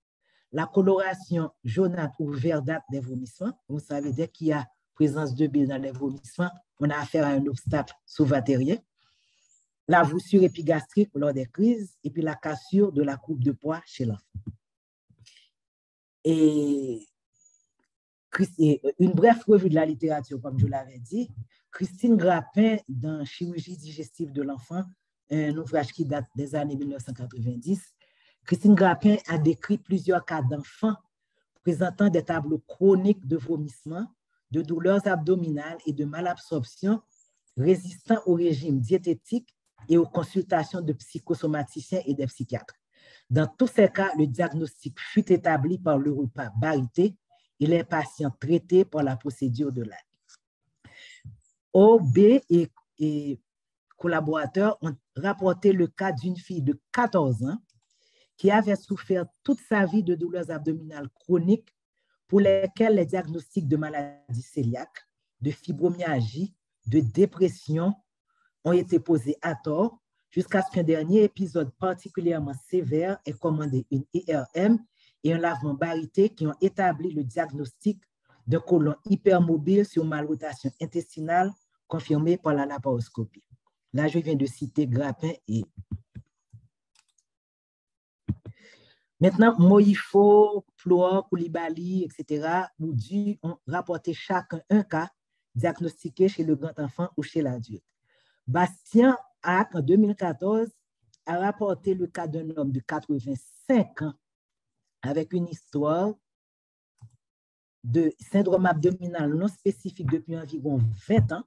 la coloration jaunâtre ou verdâtre des vomissements. Vous savez, dès qu'il y a présence de bile dans les vomissements, on a affaire à un obstacle sous-vatérien, la voussure épigastrique lors des crises, et puis la cassure de la courbe de poids chez l'enfant. Et une brève revue de la littérature, comme je l'avais dit, Christine Grappin, dans Chirurgie digestive de l'enfant, un ouvrage qui date des années 1990, Christine Grappin a décrit plusieurs cas d'enfants présentant des tableaux chroniques de vomissements, de douleurs abdominales et de malabsorption résistants au régime diététique et aux consultations de psychosomaticiens et des psychiatres. Dans tous ces cas, le diagnostic fut établi par le repas barité et les patients traités par la procédure de l'AG. OB et collaborateurs ont rapporté le cas d'une fille de 14 ans qui avait souffert toute sa vie de douleurs abdominales chroniques pour lesquelles les diagnostics de maladie cœliaque, de fibromyalgie, de dépression ont été posés à tort jusqu'à ce qu'un dernier épisode particulièrement sévère ait commandé une IRM et un lavement barité qui ont établi le diagnostic d'un côlon hypermobile sur malrotation intestinale confirmé par la laparoscopie. Là, je viens de citer Grappin et... Maintenant, Moifo, Ploor, Koulibaly, etc., Boudu ont rapporté chacun un cas diagnostiqué chez le grand enfant ou chez l'adulte. Bastien Hack, en 2014, a rapporté le cas d'un homme de 85 ans avec une histoire de syndrome abdominal non spécifique depuis environ 20 ans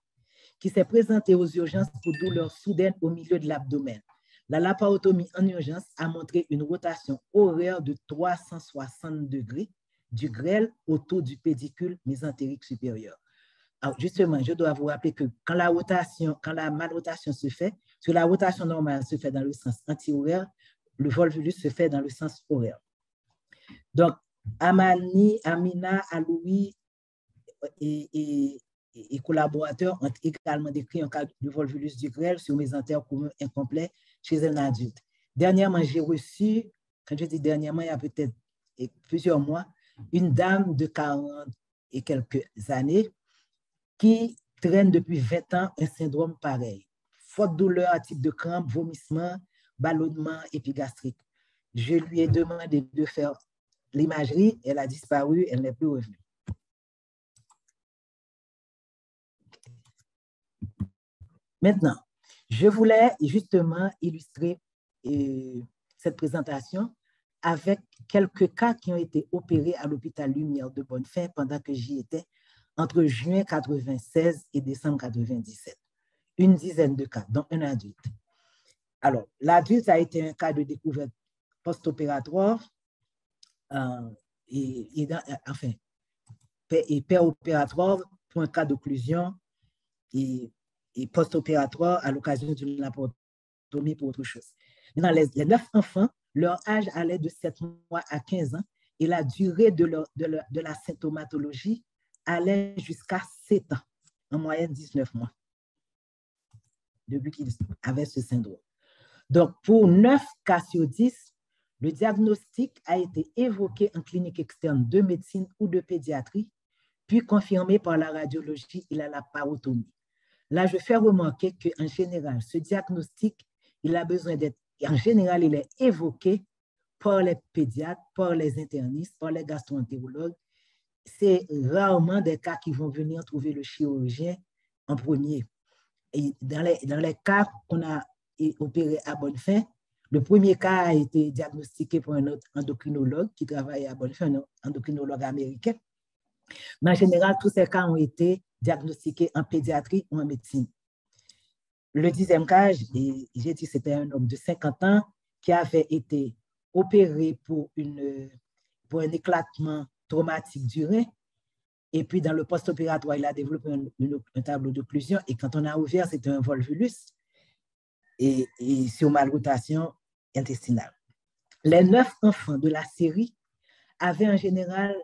qui s'est présenté aux urgences pour douleurs soudaines au milieu de l'abdomen. La laparotomie en urgence a montré une rotation horaire de 360 degrés du grêle autour du pédicule mésentérique supérieur. Alors justement, je dois vous rappeler que quand la malrotation se fait, sur la rotation normale se fait dans le sens anti-horaire, le volvulus se fait dans le sens horaire. Donc, Amani, Amina, Aloui et collaborateurs ont également décrit un cas de volvulus du grêle sur mésentère commun incomplet chez un adulte. Dernièrement, j'ai reçu, quand je dis dernièrement, il y a peut-être plusieurs mois, une dame de 40 et quelques années qui traîne depuis 20 ans un syndrome pareil. Forte douleur à type de crampe, vomissement, ballonnement épigastrique. Je lui ai demandé de faire l'imagerie, elle a disparu, elle n'est plus revenue. Maintenant, je voulais justement illustrer cette présentation avec quelques cas qui ont été opérés à l'hôpital Lumière de Bonnefin pendant que j'y étais entre juin 1996 et décembre 1997. Une dizaine de cas, dont un adulte. Alors, l'adulte a été un cas de découverte post-opératoire et péropératoire pour un cas d'occlusion et post-opératoire à l'occasion d'une laparotomie pour autre chose. Dans les 9 enfants, leur âge allait de 7 mois à 15 ans et la durée de la symptomatologie allait jusqu'à 7 ans, en moyenne 19 mois, depuis qu'ils avaient ce syndrome. Donc, pour 9 cas sur 10, le diagnostic a été évoqué en clinique externe de médecine ou de pédiatrie, puis confirmé par la radiologie et la laparotomie. Là, je fais remarquer qu'en général, ce diagnostic, il a besoin d'être, en général, il est évoqué par les pédiatres, par les internistes, par les gastro-entérologues. C'est rarement des cas qui vont venir trouver le chirurgien en premier. Et dans les cas qu'on a opérés à Bonnefin, le premier cas a été diagnostiqué par un autre endocrinologue qui travaille à Bonnefin, un endocrinologue américain. Mais en général, tous ces cas ont été diagnostiqués en pédiatrie ou en médecine. Le 10e cas, j'ai dit c'était un homme de 50 ans qui avait été opéré pour un éclatement traumatique du rein Et puis, dans le post-opératoire, il a développé un tableau d'occlusion. Et quand on a ouvert, c'était un volvulus et sur malrotation intestinale. Les 9 enfants de la série avaient en général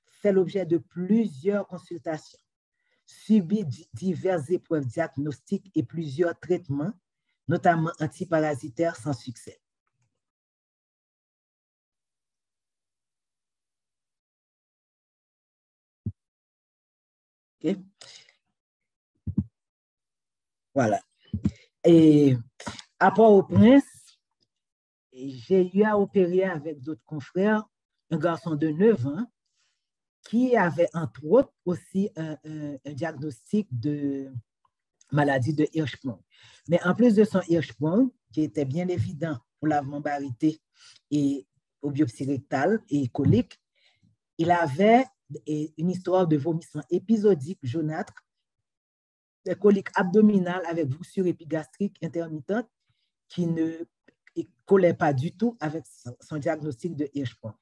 fait l'objet de plusieurs consultations, subi diverses épreuves diagnostiques et plusieurs traitements, notamment antiparasitaires, sans succès. Okay. Voilà. Et à Port-au-Prince, j'ai eu à opérer avec d'autres confrères un garçon de 9 ans qui avait entre autres aussi un diagnostic de maladie de Hirschsprung. Mais en plus de son Hirschsprung, qui était bien évident pour la vulnérabilité et aux biopsies rectales et coliques, il avait une histoire de vomissement épisodique jaunâtre, des coliques abdominales avec voussure épigastrique intermittente qui ne collait pas du tout avec son diagnostic de Hirschsprung.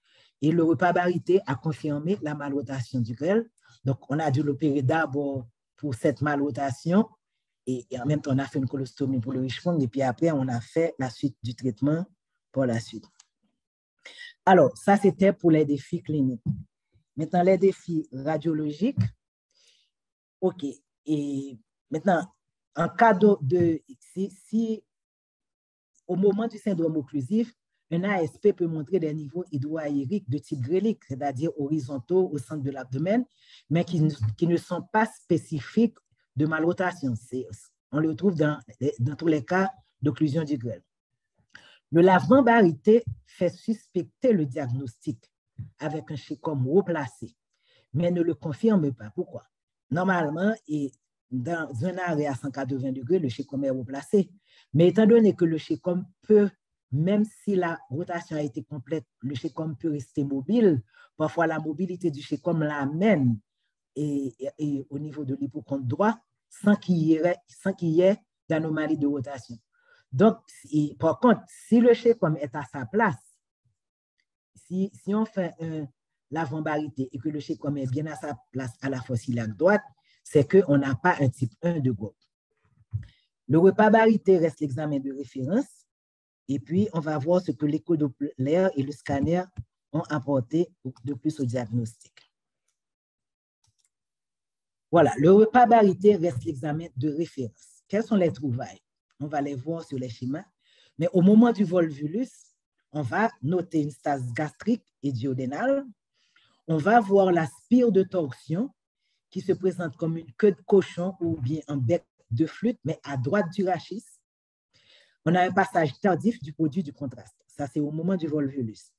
Et le repas barité a confirmé la malrotation du grêle. Donc, on a dû l'opérer d'abord pour cette malrotation et en même temps, on a fait une colostomie pour le Hirschsprung et puis après, on a fait la suite du traitement pour la suite. Alors, ça, c'était pour les défis cliniques. Maintenant, les défis radiologiques. OK. Et maintenant, en cas de si au moment du syndrome occlusif, un ASP peut montrer des niveaux hydroaériques de type grélique, c'est-à-dire horizontaux au centre de l'abdomen, mais qui ne sont pas spécifiques de malrotation. On le trouve dans tous les cas d'occlusion du grêle. Le lavement barité fait suspecter le diagnostic avec un chécome haut placé, mais ne le confirme pas. Pourquoi? Normalement, et dans un arrêt à 180 degrés, le chécome est haut placé. Mais étant donné que le chécome peut, même si la rotation a été complète, le chécome peut rester mobile, parfois la mobilité du chécome l'amène au niveau de l'hypocondre droit sans qu'il y ait d'anomalie de rotation. Donc, par contre, si le chécome est à sa place, si on fait un lavement barité et que le chécome est bien à sa place à la fosse iliaque droite, c'est qu'on n'a pas un type 1 de groupe. Le repas barité reste l'examen de référence et puis on va voir ce que l'écho Doppler et le scanner ont apporté de plus au diagnostic. Voilà, le repas barité reste l'examen de référence. Quelles sont les trouvailles? On va les voir sur les schémas, mais au moment du volvulus, on va noter une stase gastrique et duodénale. On va voir la spire de torsion qui se présente comme une queue de cochon ou bien un bec de flûte, mais à droite du rachis. On a un passage tardif du produit du contraste. Ça, c'est au moment du volvulus.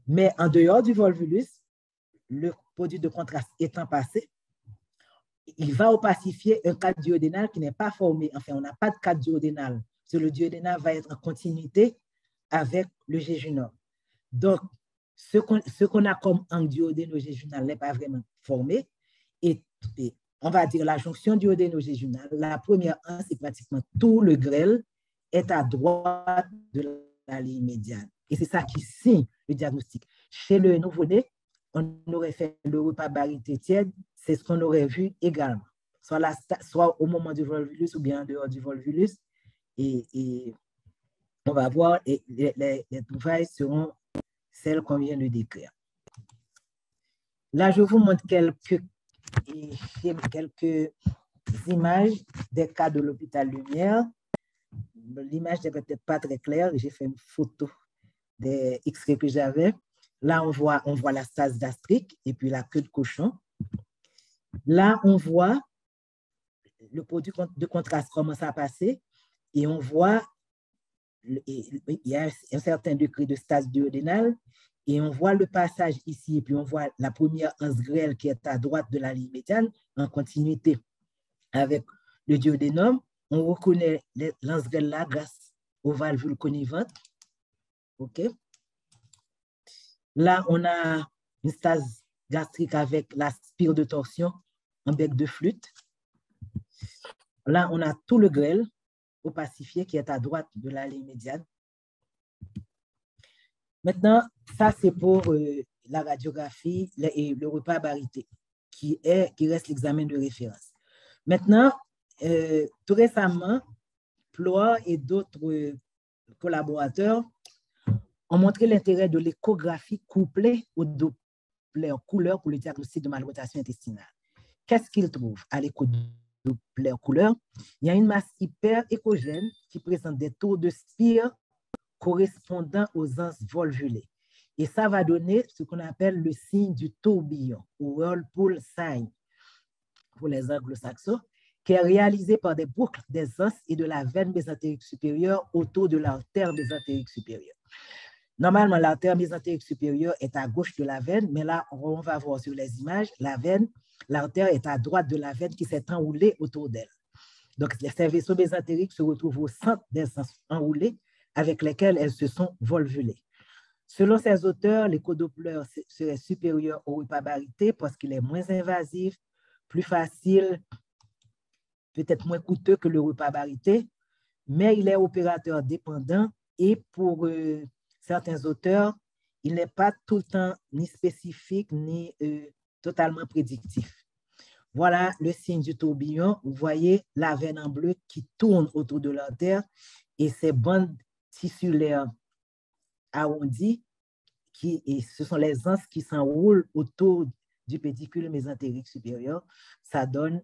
Mais en dehors du volvulus, le produit de contraste étant passé, il va opacifier un cadre duodénal qui n'est pas formé. Enfin, on n'a pas de cadre duodénal. Parce que le duodénal va être en continuité avec le jéjunum. Donc, ce qu'on a comme angle duodéno-jéjunal n'est pas vraiment formé. Et on va dire la jonction duodéno-jéjunale, la première angle, c'est pratiquement tout le grêle est à droite de la ligne médiane. Et c'est ça qui signe le diagnostic. Chez le nouveau-né, on aurait fait le repas barité tiède, c'est ce qu'on aurait vu également, soit au moment du volvulus ou bien en dehors du volvulus. Et on va voir, et les trouvailles seront celles qu'on vient de décrire. Là, je vous montre quelques images des cas de l'hôpital Lumière. L'image n'est peut-être pas très claire, j'ai fait une photo des X-rays que j'avais. Là, on voit la stase gastrique et puis la queue de cochon. Là, on voit le produit de contraste commence à passer et on voit il y a un certain degré de stase duodénale et on voit le passage ici et puis on voit la première anse grêle qui est à droite de la ligne médiane en continuité avec le duodénum. On reconnaît l'anse grêle là grâce aux valvules connivantes. OK. Là, on a une stase gastrique avec la spire de torsion en bec de flûte. Là, on a tout le grêle opacifié qui est à droite de la ligne médiane. Maintenant, ça, c'est pour la radiographie et le repas barité qui reste l'examen de référence. Maintenant, tout récemment, Ploa et d'autres collaborateurs ont montré l'intérêt de l'échographie couplée au Doppler couleur pour le diagnostic de malrotation intestinale. Qu'est-ce qu'ils trouvent à l'écho-Doppler couleur? Il y a une masse hyper échogène qui présente des tours de spire correspondant aux anses volvulées. Et ça va donner ce qu'on appelle le signe du tourbillon, ou whirlpool sign pour les anglo-saxons, qui est réalisé par des boucles des os et de la veine mésentérique supérieure autour de l'artère mésentérique supérieure. Normalement, l'artère mésentérique supérieure est à gauche de la veine, mais là, on va voir sur les images, l'artère est à droite de la veine qui s'est enroulée autour d'elle. Donc, ces vaisseaux mésentériques se retrouvent au centre des sens enroulés avec lesquels elles se sont volvulées. Selon ces auteurs, l'écho-Doppler serait supérieur au repas barité parce qu'il est moins invasif, plus facile, peut-être moins coûteux que le repas barité, mais il est opérateur dépendant et pour certains auteurs, il n'est pas tout le temps ni spécifique ni totalement prédictif. Voilà le signe du tourbillon. Vous voyez la veine en bleu qui tourne autour de l'artère et ces bandes tissulaires arrondies, ce sont les anses qui s'enroulent autour du pédicule mésentérique supérieur. Ça donne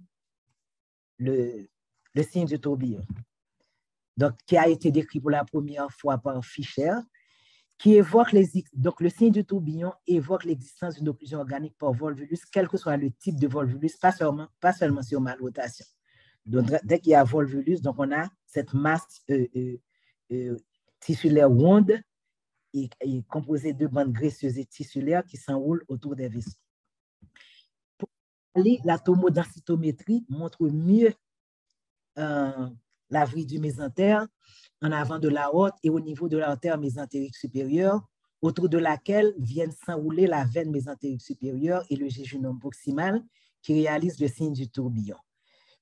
le signe du tourbillon. Donc, qui a été décrit pour la première fois par Fischer, qui évoque donc le signe du tourbillon évoque l'existence d'une occlusion organique par volvulus, quel que soit le type de volvulus, pas seulement sur malrotation. Donc, dès qu'il y a volvulus, donc on a cette masse tissulaire ronde et composée de bandes graisseuses et tissulaires qui s'enroulent autour des vaisseaux. Pour aller, la tomodensitométrie montre mieux la vrille du mésentère en avant de l'aorte et au niveau de l'artère mésentérique supérieure, autour de laquelle viennent s'enrouler la veine mésentérique supérieure et le jéjunum proximal qui réalise le signe du tourbillon.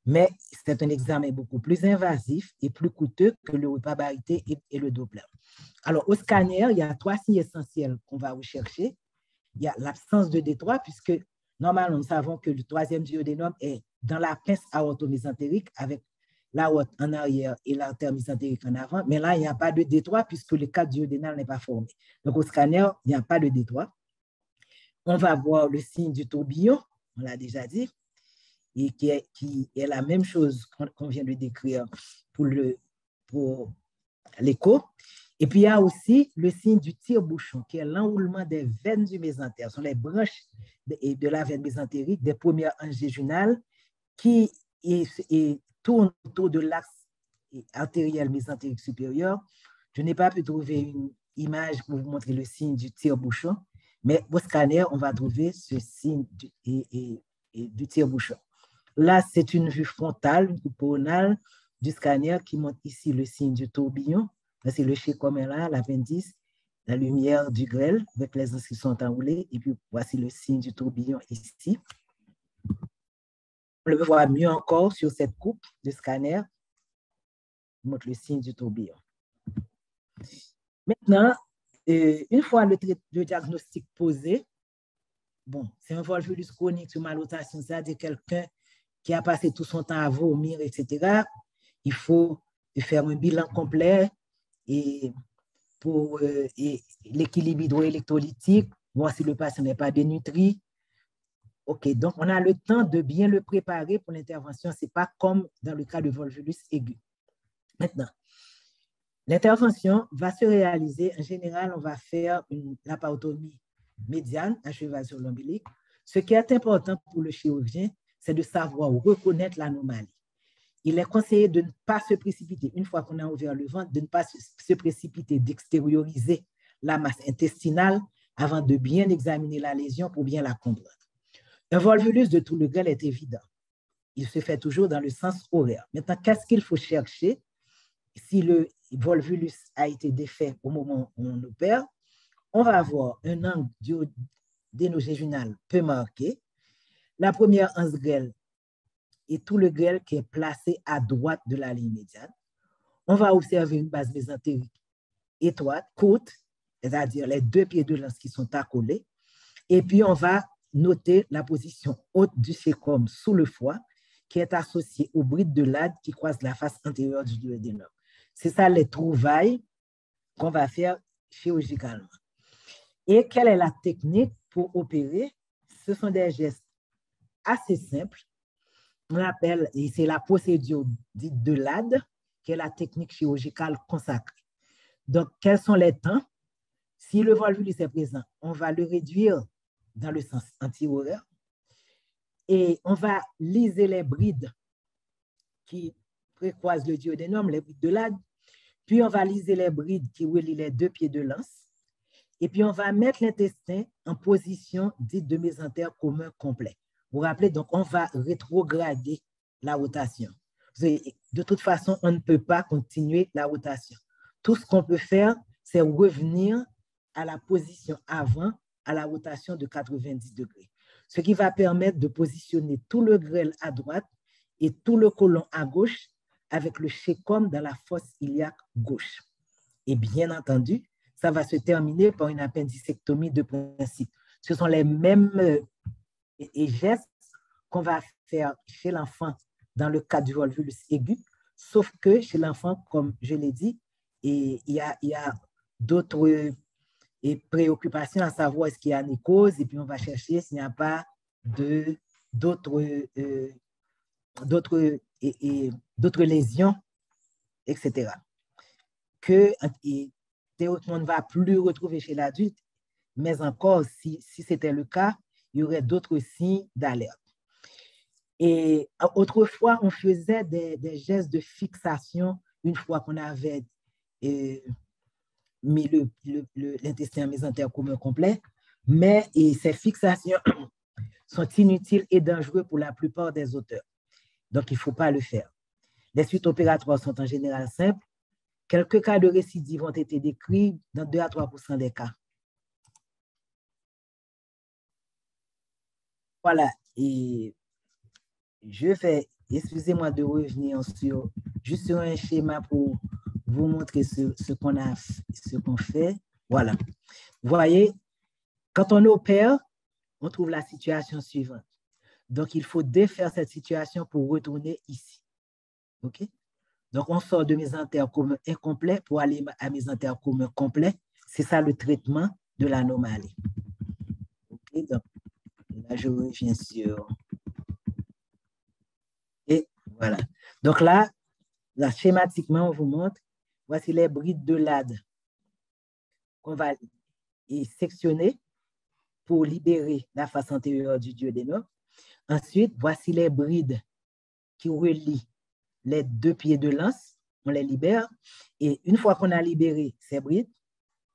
Mais c'est un examen beaucoup plus invasif et plus coûteux que le repas barité et le Doppler. Alors, au scanner, il y a 3 signes essentiels qu'on va rechercher. Il y a l'absence de D3, puisque normalement, nous savons que le 3e duodénum est dans la pince aortomésentérique avec l'aorte en arrière et l'artère mésentérique en avant. Mais là, il n'y a pas de D3 puisque le cadre duodénal n'est pas formé. Donc, au scanner, il n'y a pas de D3. On va voir le signe du tourbillon, on l'a déjà dit, et qui est la même chose qu'on vient de décrire pour l'écho. Et puis, il y a aussi le signe du tire-bouchon, qui est l'enroulement des veines du mésentère. Ce sont les branches de la veine mésentérique, des premières anges jéjunales, qui tournent autour de l'axe artériel mésentérique supérieur. Je n'ai pas pu trouver une image pour vous montrer le signe du tire-bouchon, mais au scanner, on va trouver ce signe du tire-bouchon. Là, c'est une vue frontale, une coupe coronale du scanner qui montre ici le signe du tourbillon. Là, c'est le chécomen là, l'appendice, la lumière du grêle avec les os qui sont enroulés. Et puis, voici le signe du tourbillon ici. On le voit mieux encore sur cette coupe de scanner. On montre le signe du tourbillon. Maintenant, une fois le diagnostic posé, bon, c'est un volvulus chronique sur malrotation, c'est-à-dire quelqu'un qui a passé tout son temps à vomir, etc. Il faut faire un bilan complet et pour l'équilibre hydroélectrolytique, voir si le patient n'est pas dénutri. OK, donc on a le temps de bien le préparer pour l'intervention. Ce n'est pas comme dans le cas de volvulus aigu. Maintenant, l'intervention va se réaliser. En général, on va faire une laparotomie médiane à cheval sur l'ombilic. Ce qui est important pour le chirurgien, c'est de savoir reconnaître l'anomalie. Il est conseillé de ne pas se précipiter, une fois qu'on a ouvert le ventre, de ne pas se précipiter, d'extérioriser la masse intestinale avant de bien examiner la lésion pour bien la comprendre. Un volvulus de tout le grêle est évident. Il se fait toujours dans le sens horaire. Maintenant, qu'est-ce qu'il faut chercher si le volvulus a été défait au moment où on opère? On va avoir un angle duodéno-jéjunal peu marqué. La première anse grêle et tout le grêle qui est placé à droite de la ligne médiane. On va observer une base mésentérique étroite, courte, c'est-à-dire les 2 pieds de lance qui sont accolés. Et puis, on va noter la position haute du cécum sous le foie qui est associée au bride de l'âne qui croise la face antérieure du duodénum. C'est ça les trouvailles qu'on va faire chirurgicalement. Et quelle est la technique pour opérer? Ce sont des gestes assez simples. On appelle, et c'est la procédure dite de l'AD, qui est la technique chirurgicale consacrée. Donc, quels sont les temps? Si le volvulus est présent, on va le réduire dans le sens anti-horaire et on va liser les brides qui précroisent le duodénum, les brides de l'âne, puis on va liser les brides qui relient les deux pieds de l'anse, et puis on va mettre l'intestin en position dite de mésentère commun complet. Vous vous rappelez, donc on va rétrograder la rotation. De toute façon, on ne peut pas continuer la rotation. Tout ce qu'on peut faire, c'est revenir à la position avant, à la rotation de 90 degrés. Ce qui va permettre de positionner tout le grêle à droite et tout le côlon à gauche avec le chécum dans la fosse iliaque gauche. Et bien entendu, ça va se terminer par une appendicectomie de principe. Ce sont les mêmes gestes qu'on va faire chez l'enfant dans le cas du volvulus aigu, sauf que chez l'enfant, comme je l'ai dit, il y a d'autres préoccupations à savoir est-ce qu'il y a nécrose, et puis on va chercher s'il n'y a pas d'autres lésions, etc. Que théoriquement, on ne va plus retrouver chez l'adulte, mais encore, si c'était le cas, il y aurait d'autres signes d'alerte. Et autrefois, on faisait des gestes de fixation une fois qu'on avait mis l'intestin mésentère commun complet, mais ces fixations sont inutiles et dangereuses pour la plupart des auteurs. Donc, il ne faut pas le faire. Les suites opératoires sont en général simples. Quelques cas de récidive ont été décrits dans 2 à 3% des cas. Voilà, et je vais, excusez-moi de revenir juste sur un schéma pour vous montrer ce qu'on fait. Voilà. Vous voyez, quand on opère, on trouve la situation suivante. Donc, il faut défaire cette situation pour retourner ici. OK? Donc, on sort de mésentère commun incomplet pour aller à mésentère commun complet. C'est ça le traitement de l'anomalie. OK? Donc, là, je reviens sur... Et voilà. Donc là, schématiquement, on vous montre, voici les brides de l'âne qu'on va sectionner pour libérer la face antérieure du duodénum. Ensuite, voici les brides qui relient les deux pieds de l'anse. On les libère. Et une fois qu'on a libéré ces brides,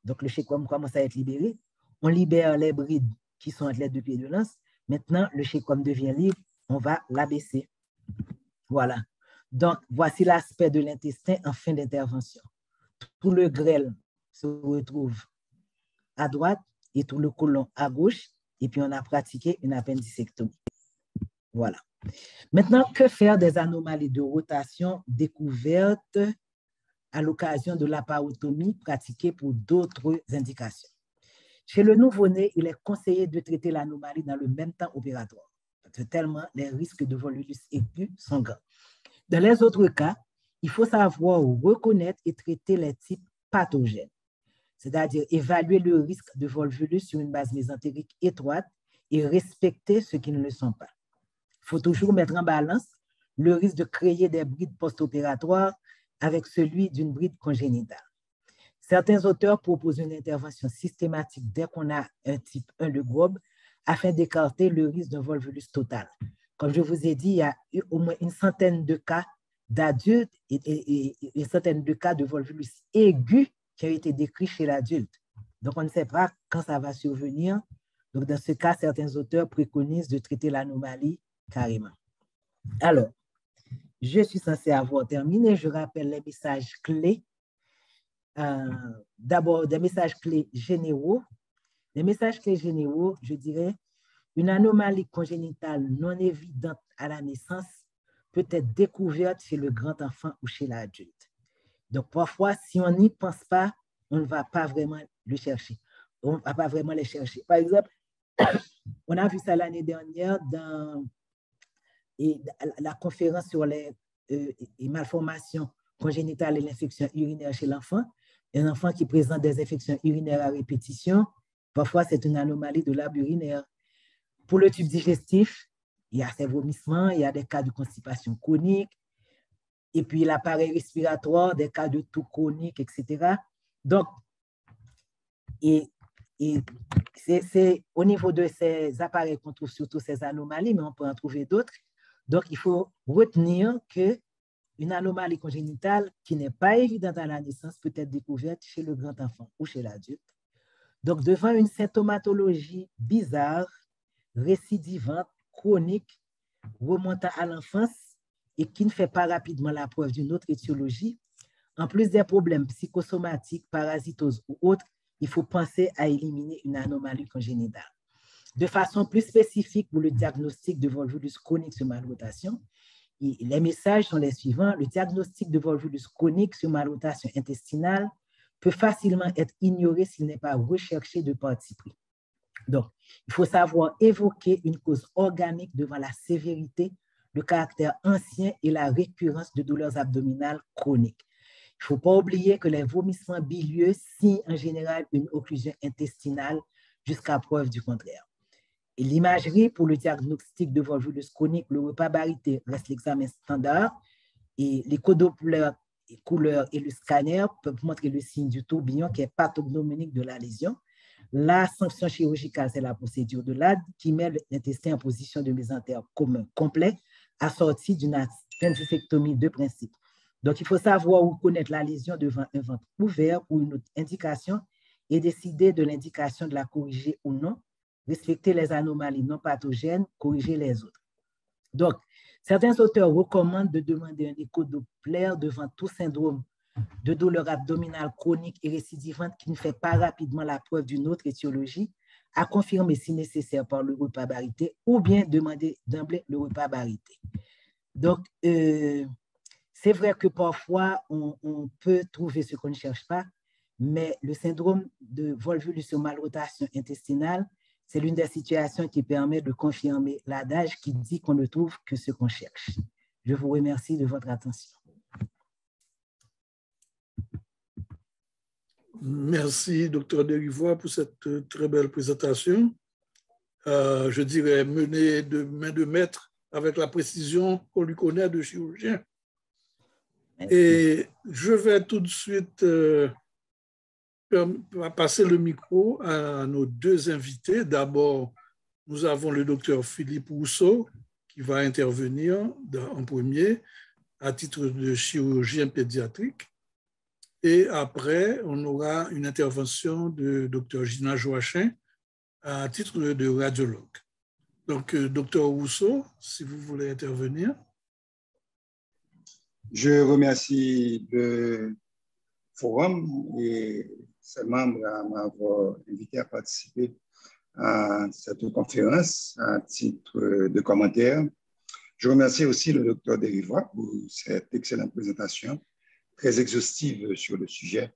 donc le chécum commence à être libéré, on libère les brides qui sont entre les deux pieds de l'anse. Maintenant, le chécum devient libre. On va l'abaisser. Voilà. Donc, voici l'aspect de l'intestin en fin d'intervention. Tout le grêle se retrouve à droite et tout le côlon à gauche. Et puis, on a pratiqué une appendicectomie. Voilà. Maintenant, que faire des anomalies de rotation découvertes à l'occasion de la parotomie pratiquée pour d'autres indications? Chez le nouveau-né, il est conseillé de traiter l'anomalie dans le même temps opératoire, parce que tellement les risques de volvulus aigu sont grands. Dans les autres cas, il faut savoir reconnaître et traiter les types pathogènes, c'est-à-dire évaluer le risque de volvulus sur une base mésentérique étroite et respecter ceux qui ne le sont pas. Il faut toujours mettre en balance le risque de créer des brides post-opératoires avec celui d'une bride congénitale. Certains auteurs proposent une intervention systématique dès qu'on a un type 1 de Grob afin d'écarter le risque d'un volvulus total. Comme je vous ai dit, il y a eu au moins une centaine de cas d'adultes et une centaine de cas de volvulus aigus qui ont été décrits chez l'adulte. Donc, on ne sait pas quand ça va survenir. Donc, dans ce cas, certains auteurs préconisent de traiter l'anomalie carrément. Alors, je suis censée avoir terminé. Je rappelle les messages clés. D'abord, des messages clés généraux. Les messages clés généraux, je dirais, une anomalie congénitale non évidente à la naissance peut être découverte chez le grand enfant ou chez l'adulte. Donc, parfois, si on n'y pense pas, on ne va pas vraiment le chercher. On ne va pas vraiment les chercher. Par exemple, On a vu ça l'année dernière dans la conférence sur les malformations congénitales et l'infection urinaire chez l'enfant. Un enfant qui présente des infections urinaires à répétition, parfois c'est une anomalie de l'arbre urinaire. Pour le tube digestif, il y a ces vomissements, il y a des cas de constipation chronique, et puis l'appareil respiratoire, des cas de toux chronique, etc. Donc, c'est au niveau de ces appareils qu'on trouve surtout ces anomalies, mais on peut en trouver d'autres. Donc, il faut retenir qu'une anomalie congénitale qui n'est pas évidente à la naissance peut être découverte chez le grand enfant ou chez l'adulte. Donc, devant une symptomatologie bizarre, récidivante, chronique, remontant à l'enfance et qui ne fait pas rapidement la preuve d'une autre étiologie, en plus des problèmes psychosomatiques, parasitoses ou autres, il faut penser à éliminer une anomalie congénitale. De façon plus spécifique pour le diagnostic de volvulus chronique sur malrotation, les messages sont les suivants. Le diagnostic de volvulus chronique sur malrotation intestinale peut facilement être ignoré s'il n'est pas recherché de parti pris. Donc, il faut savoir évoquer une cause organique devant la sévérité, le caractère ancien et la récurrence de douleurs abdominales chroniques. Il ne faut pas oublier que les vomissements bilieux signent en général une occlusion intestinale jusqu'à preuve du contraire. Et l'imagerie pour le diagnostic de volvulus chronique, le repas barité reste l'examen standard et les codopleurs et le scanner peuvent montrer le signe du tourbillon qui est pathognomonique de la lésion. La sanction chirurgicale, c'est la procédure de l'AD qui met l'intestin en position de mésentère commun complet assorti d'une appendicectomie de principe. Donc, il faut savoir où connaître la lésion devant un ventre ouvert ou une autre indication et décider de l'indication de la corriger ou non, respecter les anomalies non pathogènes, corriger les autres. Donc, certains auteurs recommandent de demander un échodoppler devant tout syndrome de douleur abdominale chronique et récidivante qui ne fait pas rapidement la preuve d'une autre étiologie, à confirmer si nécessaire par le repas barité ou bien demander d'emblée le repas barité. Donc, c'est vrai que parfois, on peut trouver ce qu'on ne cherche pas, mais le syndrome de volvulus sur malrotation intestinale, c'est l'une des situations qui permet de confirmer l'adage qui dit qu'on ne trouve que ce qu'on cherche. Je vous remercie de votre attention. Merci, Dr. Derivoire, pour cette très belle présentation. Je dirais menée de main de maître avec la précision qu'on lui connaît de chirurgien. Merci. Et je vais tout de suite passer le micro à nos deux invités. D'abord, nous avons le docteur Philippe Rousseau qui va intervenir en premier à titre de chirurgien pédiatrique. Et après, on aura une intervention de Dr. Gina Joachim à titre de radiologue. Donc, Dr. Rousseau, si vous voulez intervenir. Je remercie le forum et ses membres à m'avoir invité à participer à cette conférence à titre de commentaire. Je remercie aussi le Dr. Derivoire pour cette excellente présentation, très exhaustive sur le sujet.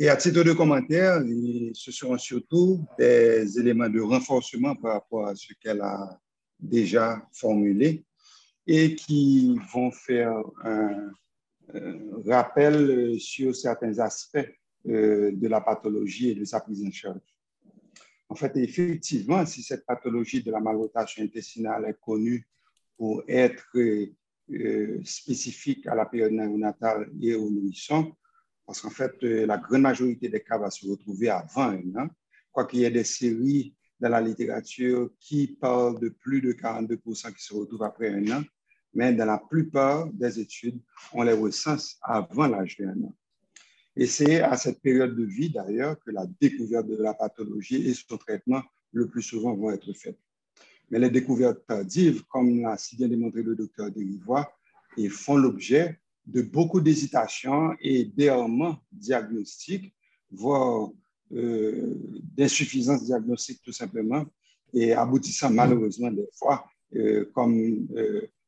Et à titre de commentaire, ce seront surtout des éléments de renforcement par rapport à ce qu'elle a déjà formulé et qui vont faire un rappel sur certains aspects de la pathologie et de sa prise en charge. En fait, effectivement, si cette pathologie de la malrotation intestinale est connue pour être spécifique à la période néonatale et aux nourrissons, parce qu'en fait, la grande majorité des cas va se retrouver avant un an, quoiqu'il y ait des séries dans la littérature qui parlent de plus de 42% qui se retrouvent après un an, mais dans la plupart des études, on les recense avant l'âge d'un an. Et c'est à cette période de vie, d'ailleurs, que la découverte de la pathologie et son traitement, le plus souvent, vont être faites. Mais les découvertes tardives, comme l'a si bien démontré le docteur Derivoire, font l'objet de beaucoup d'hésitations et d'errements diagnostiques, voire d'insuffisance diagnostique tout simplement, et aboutissant malheureusement des fois, comme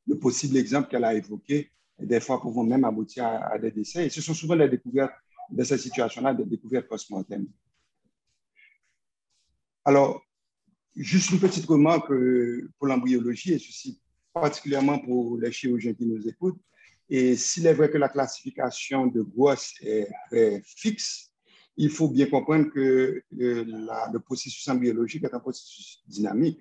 le possible exemple qu'elle a évoqué, des fois pouvant même aboutir à des décès. Et ce sont souvent les découvertes de ces situations-là, des découvertes post-mortem. Alors, Juste une petite remarque pour l'embryologie, et ceci particulièrement pour les chirurgiens qui nous écoutent. Et s'il est vrai que la classification de grosse est très fixe, il faut bien comprendre que le processus embryologique est un processus dynamique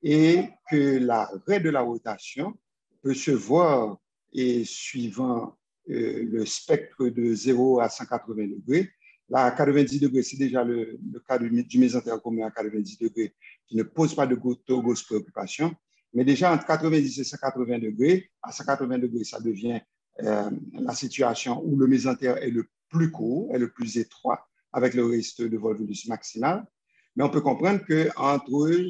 et que l'arrêt de la rotation peut se voir et suivant le spectre de 0 à 180 degrés. Là, à 90 degrés, c'est déjà le cas du mésentère commun à 90 degrés qui ne pose pas de grosse préoccupation. Mais déjà, entre 90 et 180 degrés, à 180 degrés, ça devient la situation où le mésentère est le plus court, est le plus étroit avec le reste de volvulus maximal. Mais on peut comprendre qu'entre eux,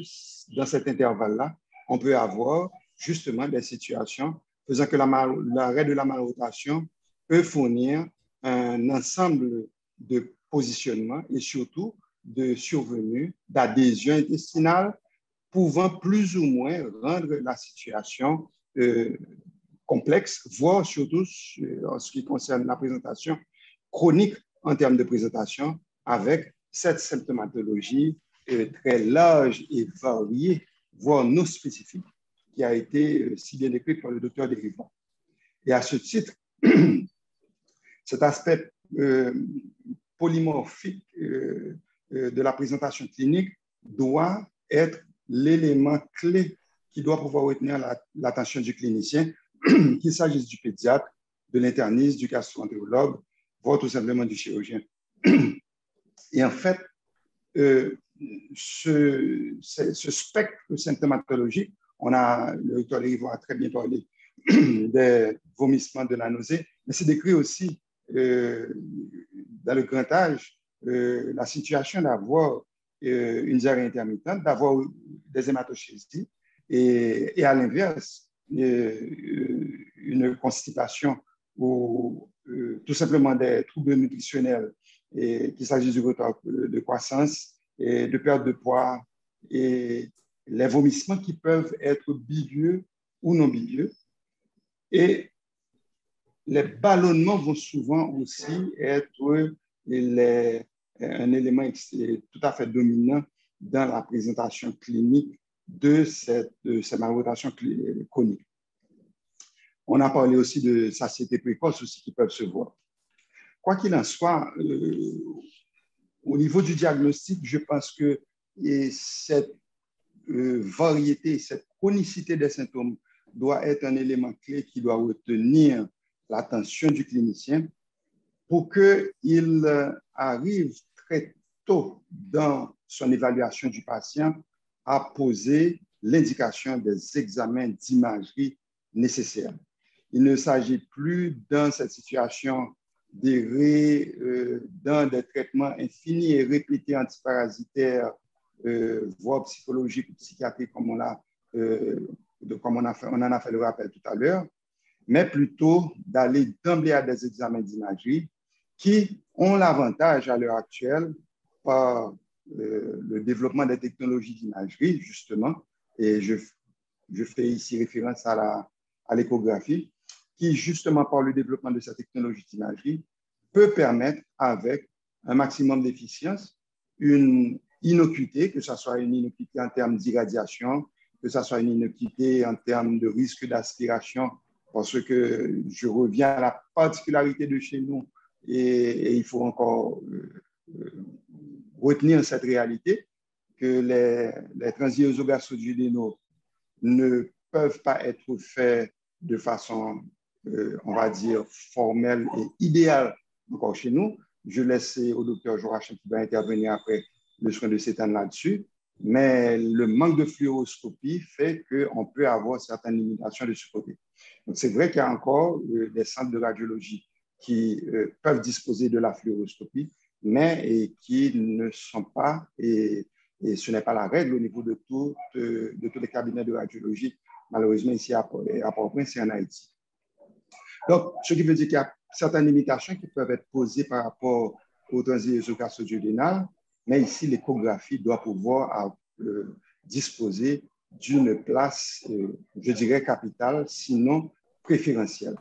dans cet intervalle-là, on peut avoir justement des situations faisant que l'arrêt de la malrotation peut fournir un ensemble de positionnement et surtout de survenue d'adhésion intestinale pouvant plus ou moins rendre la situation complexe, voire surtout en ce qui concerne la présentation chronique en termes de présentation avec cette symptomatologie très large et variée, voire non spécifique, qui a été si bien décrite par le docteur Derivan. Et à ce titre, cet aspect polymorphique de la présentation clinique doit être l'élément clé qui doit pouvoir retenir l'attention du clinicien, qu'il s'agisse du pédiatre, de l'interniste, du gastro-entérologue, voire tout simplement du chirurgien. Et en fait, ce spectre symptomatologique, le docteur Derivan a très bien parlé des vomissements, de la nausée, mais c'est décrit aussi dans le grand âge la situation d'avoir une diarrhée intermittente, d'avoir des hématochésies et à l'inverse, une constipation ou tout simplement des troubles nutritionnels, qu'il s'agisse du retard de croissance, et de perte de poids et les vomissements qui peuvent être bilieux ou non bilieux. Et les ballonnements vont souvent aussi être un élément tout à fait dominant dans la présentation clinique de cette malrotation chronique. On a parlé aussi de satiété précoce aussi qui peuvent se voir. Quoi qu'il en soit, au niveau du diagnostic, je pense que cette variété, cette chronicité des symptômes doit être un élément clé qui doit retenir l'attention du clinicien pour qu'il arrive très tôt dans son évaluation du patient à poser l'indication des examens d'imagerie nécessaires. Il ne s'agit plus dans cette situation d'errer dans des traitements infinis et répétés antiparasitaires, voire psychologiques ou psychiatriques, comme on en a fait le rappel tout à l'heure, mais plutôt d'aller d'emblée à des examens d'imagerie qui ont l'avantage à l'heure actuelle par le développement des technologies d'imagerie, justement, et je fais ici référence à l'échographie, qui, justement, par le développement de cette technologie d'imagerie, peut permettre, avec un maximum d'efficience, une innocuité, que ce soit une innocuité en termes d'irradiation, que ce soit une innocuité en termes de risque d'aspiration, parce que je reviens à la particularité de chez nous et il faut encore retenir cette réalité que les transits œsogastrogénéraux ne peuvent pas être faits de façon, on va dire, formelle et idéale encore chez nous. Je laisse au docteur Joachim qui va intervenir après le soin de s'étendre là-dessus. Mais le manque de fluoroscopie fait qu'on peut avoir certaines limitations de ce côté. Donc, c'est vrai qu'il y a encore des centres de radiologie qui peuvent disposer de la fluoroscopie, mais qui ne sont pas, et ce n'est pas la règle au niveau de tous les cabinets de radiologie, malheureusement ici à Port-au-Prince et en Haïti. Donc, ce qui veut dire qu'il y a certaines limitations qui peuvent être posées par rapport au transit œsogastrogénéral, mais ici, l'échographie doit pouvoir disposer d'une place, je dirais, capitale, sinon préférentielle,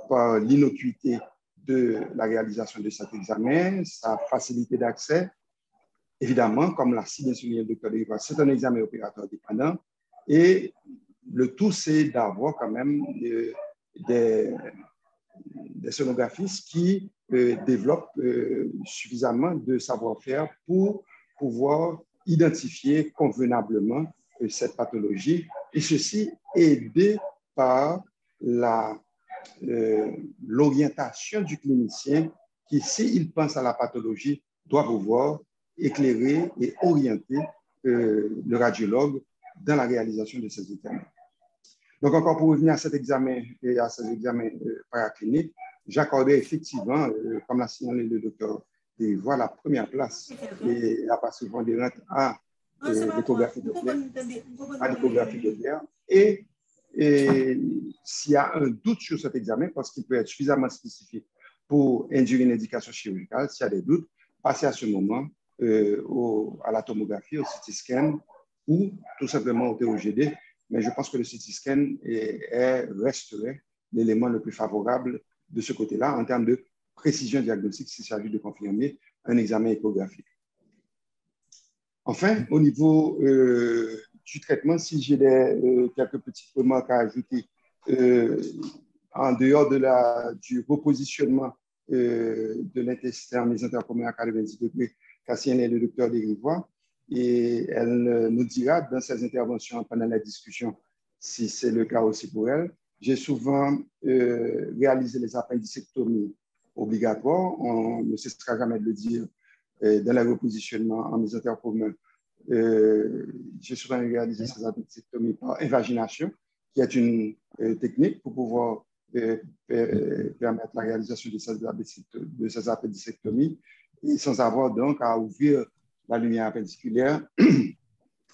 par l'innocuité de la réalisation de cet examen, sa facilité d'accès Évidemment, comme l'a si bien souligné le docteur Derivoire, c'est un examen opératoire dépendant et le tout, c'est d'avoir quand même des sonographistes qui développent suffisamment de savoir-faire pour pouvoir identifier convenablement cette pathologie, et ceci aidé par l'orientation du clinicien qui, s'il pense à la pathologie, doit pouvoir éclairer et orienter le radiologue dans la réalisation de ces examens. Donc, encore pour revenir à cet examen et à ces examens paracliniques, j'accordais effectivement, comme l'a signalé le docteur Derivoire, la première place et la place prépondérante à l'échographie Doppler, et s'il y a un doute sur cet examen, parce qu'il peut être suffisamment spécifique pour induire une indication chirurgicale, s'il y a des doutes, passer à ce moment à la tomographie, au CT scan ou tout simplement au TOGD. Mais je pense que le CT scan resterait l'élément le plus favorable de ce côté-là en termes de précision diagnostique s'il s'agit de confirmer un examen échographique. Enfin, au niveau du traitement, si j'ai quelques petites remarques à ajouter, en dehors du repositionnement de l'intestin mésentère commun à 90 degrés, qu'a signalé le docteur Derivoire, et elle nous dira dans ses interventions pendant la discussion si c'est le cas aussi pour elle. J'ai souvent réalisé les appendicectomies obligatoires, on ne cessera jamais de le dire, dans le repositionnement en mésentère commun. J'ai souvent réalisé ces appendicectomies par invagination, qui est une technique pour pouvoir permettre la réalisation de ces appendicectomies et sans avoir donc à ouvrir la lumière appendiculaire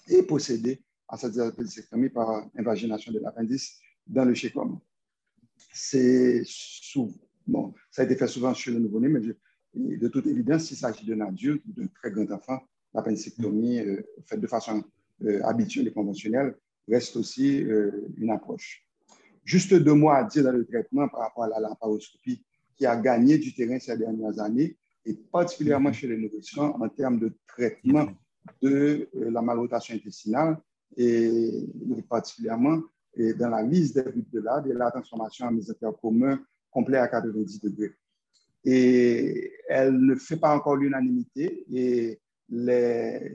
et procéder à cette appendicectomie par invagination de l'appendice dans le chécome. Bon, ça a été fait souvent sur le nouveau-né, mais de toute évidence, s'il s'agit d'un adulte ou d'un très grand enfant, l'appendicectomie faite de façon habituelle et conventionnelle reste aussi une approche. Juste 2 mots à dire dans le traitement par rapport à la laparoscopie qui a gagné du terrain ces dernières années, et particulièrement chez les nourrissons en termes de traitement de la malrotation intestinale et particulièrement dans la liste des buts de l'AD et la transformation en mésentère commun complet à 90 degrés. Et elle ne fait pas encore l'unanimité et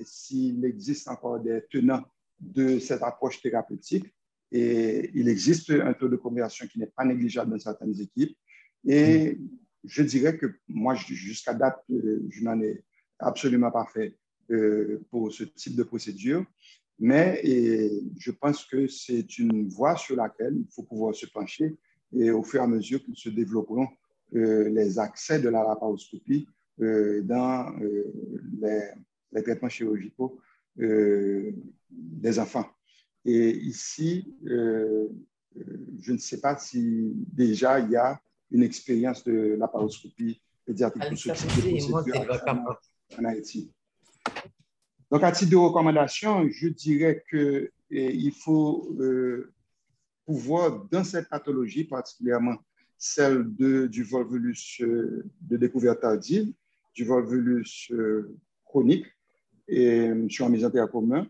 s'il existe encore des tenants de cette approche thérapeutique, et il existe un taux de conversion qui n'est pas négligeable dans certaines équipes. Et je dirais que moi, jusqu'à date, je n'en ai absolument pas fait pour ce type de procédure. Mais je pense que c'est une voie sur laquelle il faut pouvoir se pencher et au fur et à mesure que se développeront les accès de la laparoscopie dans les traitements chirurgicaux des enfants. Et ici, je ne sais pas si déjà il y a une expérience de laparoscopie pédiatrique pour ce type de procédure en Haïti. Donc, à titre de recommandation, je dirais qu'il faut pouvoir, dans cette pathologie, particulièrement celle du volvulus de découverte tardive, du volvulus chronique, et sur un mésentère commun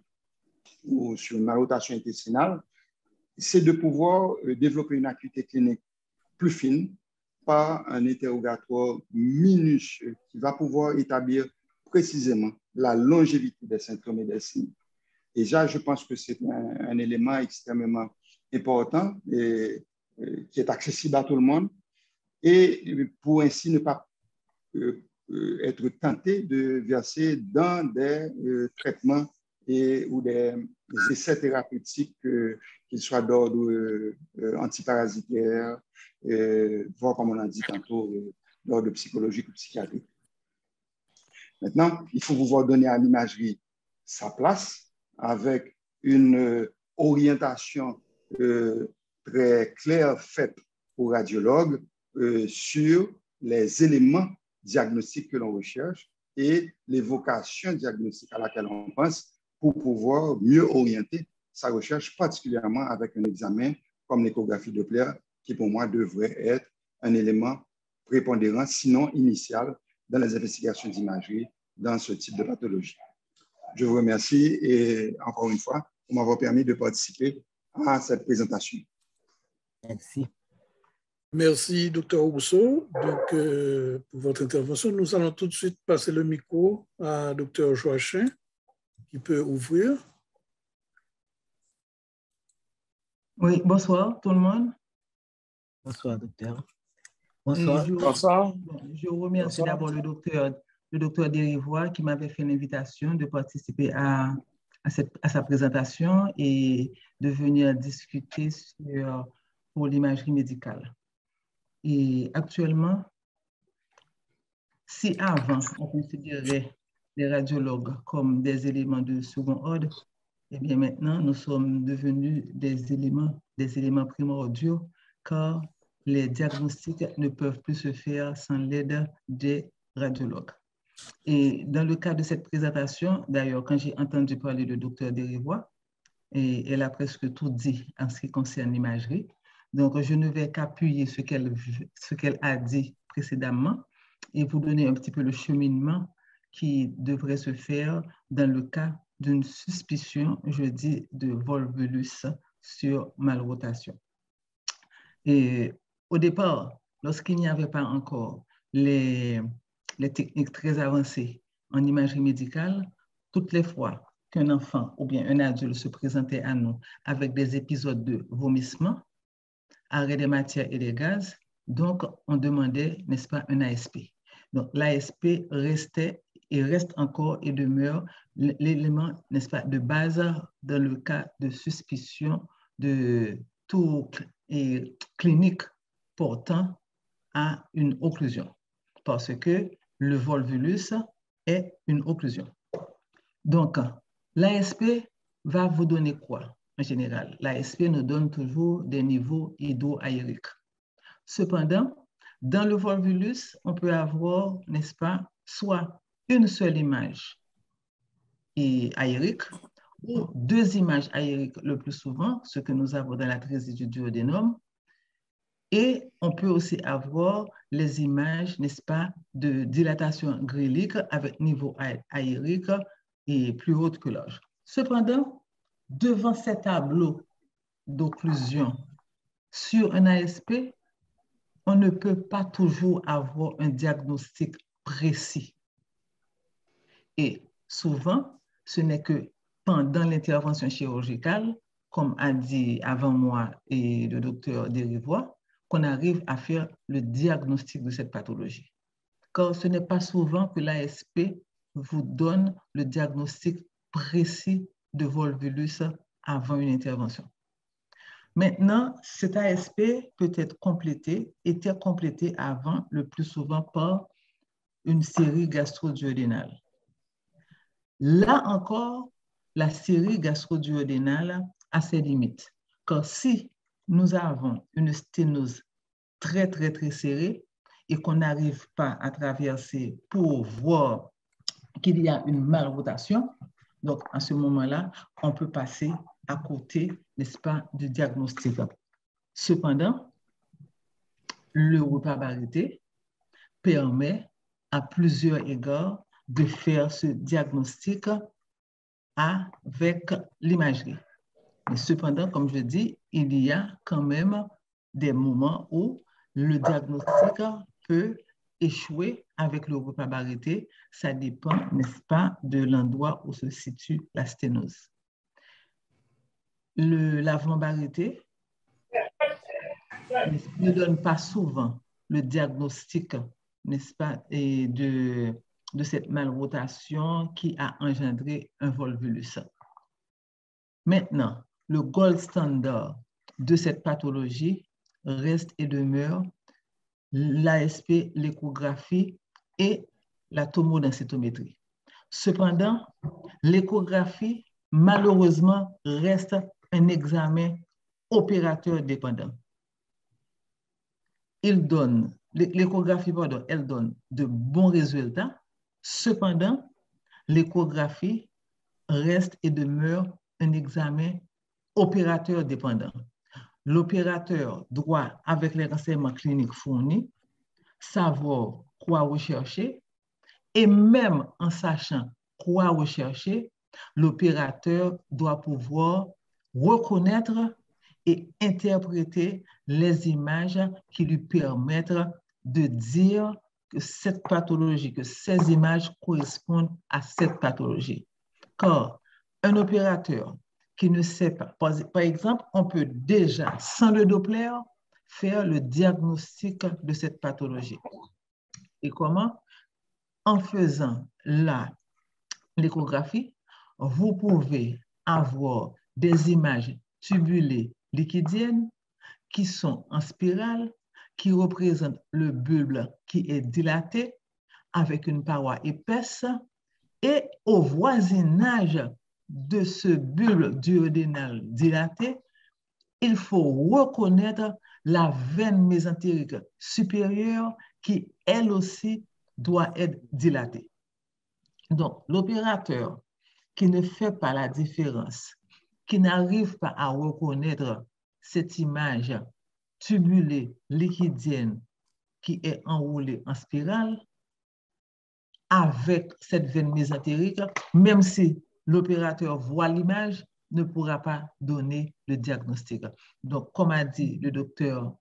ou sur une malrotation intestinale, c'est de pouvoir développer une acuité clinique plus fine par un interrogatoire minutieux qui va pouvoir établir précisément la longévité des symptômes et des signes. Déjà, je pense que c'est un élément extrêmement important et qui est accessible à tout le monde et pour ainsi ne pas être tenté de verser dans des traitements ou des essais thérapeutiques, qu'ils soient d'ordre antiparasitaire, voire, comme on l'a dit tantôt, d'ordre psychologique ou psychiatrique. Maintenant, il faut pouvoir donner à l'imagerie sa place avec une orientation très claire faite au radiologue sur les éléments diagnostiques que l'on recherche et l'évocation diagnostique à laquelle on pense pour pouvoir mieux orienter sa recherche, particulièrement avec un examen comme l'échographie Doppler, qui pour moi devrait être un élément prépondérant, sinon initial, dans les investigations d'imagerie dans ce type de pathologie. Je vous remercie et encore une fois pour m'avoir permis de participer à cette présentation. Merci. Merci, Dr. Rousseau. Donc, pour votre intervention, nous allons tout de suite passer le micro à Dr. Joachim, qui peut ouvrir. Oui, bonsoir tout le monde. Bonsoir, docteur. Bonsoir. Bonsoir. Je remercie d'abord le docteur Derivoire qui m'avait fait l'invitation de participer à sa présentation et de venir discuter pour l'imagerie médicale. Et actuellement, si avant on considérait les radiologues comme des éléments de second ordre, eh bien maintenant nous sommes devenus des éléments primordiaux car les diagnostics ne peuvent plus se faire sans l'aide des radiologues. Et dans le cadre de cette présentation, d'ailleurs, quand j'ai entendu parler de Dr. Derivoire, et elle a presque tout dit en ce qui concerne l'imagerie. Donc, je ne vais qu'appuyer ce qu'elle a dit précédemment et vous donner un petit peu le cheminement qui devrait se faire dans le cas d'une suspicion, je dis, de volvulus sur malrotation. Et au départ, lorsqu'il n'y avait pas encore les techniques très avancées en imagerie médicale, toutes les fois qu'un enfant ou bien un adulte se présentait à nous avec des épisodes de vomissement, arrêt des matières et des gaz, donc on demandait, n'est-ce pas, un ASP. Donc l'ASP restait et reste encore et demeure l'élément, n'est-ce pas, de base dans le cas de suspicion de tout clinique portant à une occlusion, parce que le volvulus est une occlusion. Donc, l'ASP va vous donner quoi en général? L'ASP nous donne toujours des niveaux hydroaériques. Cependant, dans le volvulus, on peut avoir, n'est-ce pas, soit une seule image aérique ou deux images aériques le plus souvent, ce que nous avons dans l'atrésie du duodénum. Et on peut aussi avoir les images, n'est-ce pas, de dilatation grélique avec niveau aérique et plus haute que l'âge. Cependant, devant ces tableaux d'occlusion sur un ASP, on ne peut pas toujours avoir un diagnostic précis. Et souvent, ce n'est que pendant l'intervention chirurgicale, comme a dit avant moi et le docteur Derivoire, qu'on arrive à faire le diagnostic de cette pathologie. Car ce n'est pas souvent que l'ASP vous donne le diagnostic précis de volvulus avant une intervention. Maintenant, cet ASP peut être complété, était complété avant, le plus souvent par une série gastro-duodénale. Là encore, la série gastro-duodénale a ses limites. Car si nous avons une sténose très serrée et qu'on n'arrive pas à traverser pour voir qu'il y a une malrotation, donc à ce moment-là, on peut passer à côté, n'est-ce pas, du diagnostic. Cependant, le repas barité permet à plusieurs égards de faire ce diagnostic avec l'imagerie. Mais cependant, comme je dis, il y a quand même des moments où le diagnostic peut échouer avec le repas barité. Ça dépend, n'est-ce pas, de l'endroit où se situe la sténose. Le lavement barité ne donne pas souvent le diagnostic, n'est-ce pas, et de cette malrotation qui a engendré un volvulus. Maintenant, le gold standard de cette pathologie reste et demeure l'ASP, l'échographie et la tomodensitométrie. Cependant, l'échographie, malheureusement, reste un examen opérateur dépendant. L'échographie, elle donne de bons résultats. Cependant, l'échographie reste et demeure un examen opérateur dépendant. L'opérateur doit, avec les renseignements cliniques fournis, savoir quoi rechercher et même en sachant quoi rechercher, L'opérateur doit pouvoir reconnaître et interpréter les images qui lui permettent de dire que cette pathologie, que ces images correspondent à cette pathologie. Car un opérateur qui ne sait pas, par exemple, on peut déjà, sans le Doppler, faire le diagnostic de cette pathologie. Et comment? En faisant l'échographie, vous pouvez avoir des images tubulées liquidiennes qui sont en spirale, qui représentent le bulbe qui est dilaté avec une paroi épaisse, et au voisinage de ce bulbe duodénal dilaté, il faut reconnaître la veine mésentérique supérieure qui, elle aussi, doit être dilatée. Donc, l'opérateur qui ne fait pas la différence, qui n'arrive pas à reconnaître cette image tubulée liquidienne qui est enroulée en spirale avec cette veine mésentérique, même si l'opérateur voit l'image, ne pourra pas donner le diagnostic. Donc, comme a dit le docteur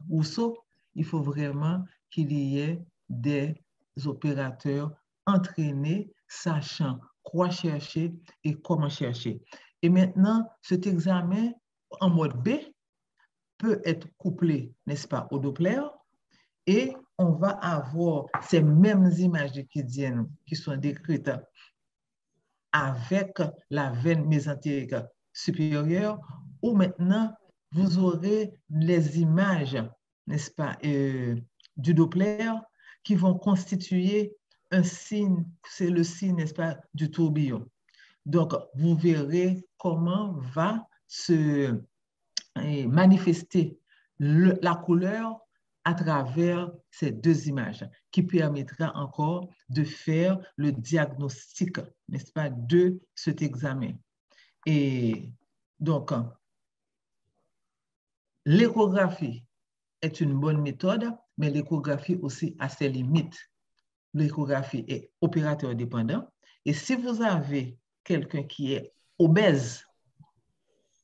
Rousseau, il faut vraiment qu'il y ait des opérateurs entraînés, sachant quoi chercher et comment chercher. Et maintenant, cet examen en mode B peut être couplé, n'est-ce pas, au Doppler, et on va avoir ces mêmes images liquidiennes qui sont décrites avec la veine mésentérique supérieure, où maintenant vous aurez les images, n'est-ce pas, du Doppler qui vont constituer un signe, c'est le signe, n'est-ce pas, du tourbillon. Donc, vous verrez comment va se manifester la couleur à travers ces deux images, qui permettra encore de faire le diagnostic, n'est-ce pas, de cet examen. Et donc, l'échographie est une bonne méthode, mais l'échographie aussi a ses limites. L'échographie est opérateur dépendant. Et si vous avez quelqu'un qui est obèse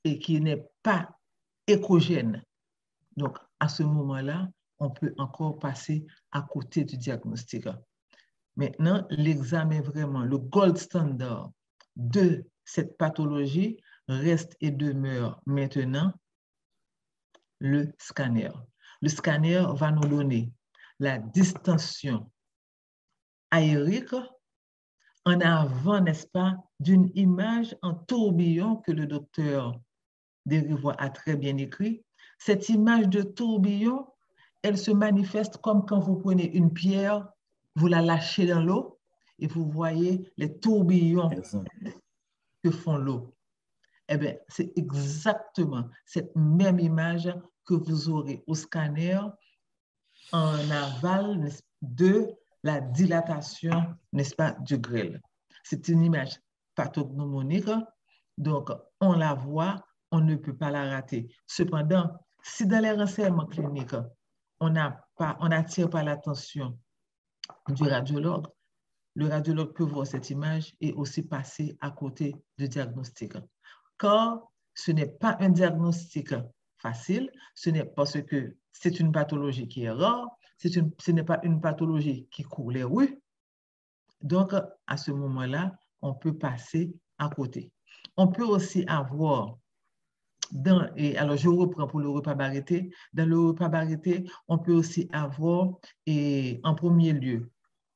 et qui n'est pas échogène, donc à ce moment-là, on peut encore passer à côté du diagnostic. Maintenant, l'examen vraiment, le gold standard de cette pathologie reste et demeure maintenant le scanner. Le scanner va nous donner la distension aérique en avant, n'est-ce pas, d'une image en tourbillon que le docteur Derivoire a très bien écrit. Cette image de tourbillon, elle se manifeste comme quand vous prenez une pierre, vous la lâchez dans l'eau et vous voyez les tourbillons que font l'eau. Eh bien, c'est exactement cette même image que vous aurez au scanner en aval de la dilatation, n'est-ce pas, du grêle. C'est une image pathognomonique, donc on la voit, on ne peut pas la rater. Cependant, si dans les renseignements cliniques, on n'attire pas l'attention du radiologue, le radiologue peut voir cette image et aussi passer à côté du diagnostic. Car ce n'est pas un diagnostic facile, ce n'est parce que c'est une pathologie qui est rare, ce n'est pas une pathologie qui court les rues. Donc, à ce moment-là, on peut passer à côté. On peut aussi avoir, alors je reprends pour le repas barété, dans le repas barété, on peut aussi avoir, en premier lieu,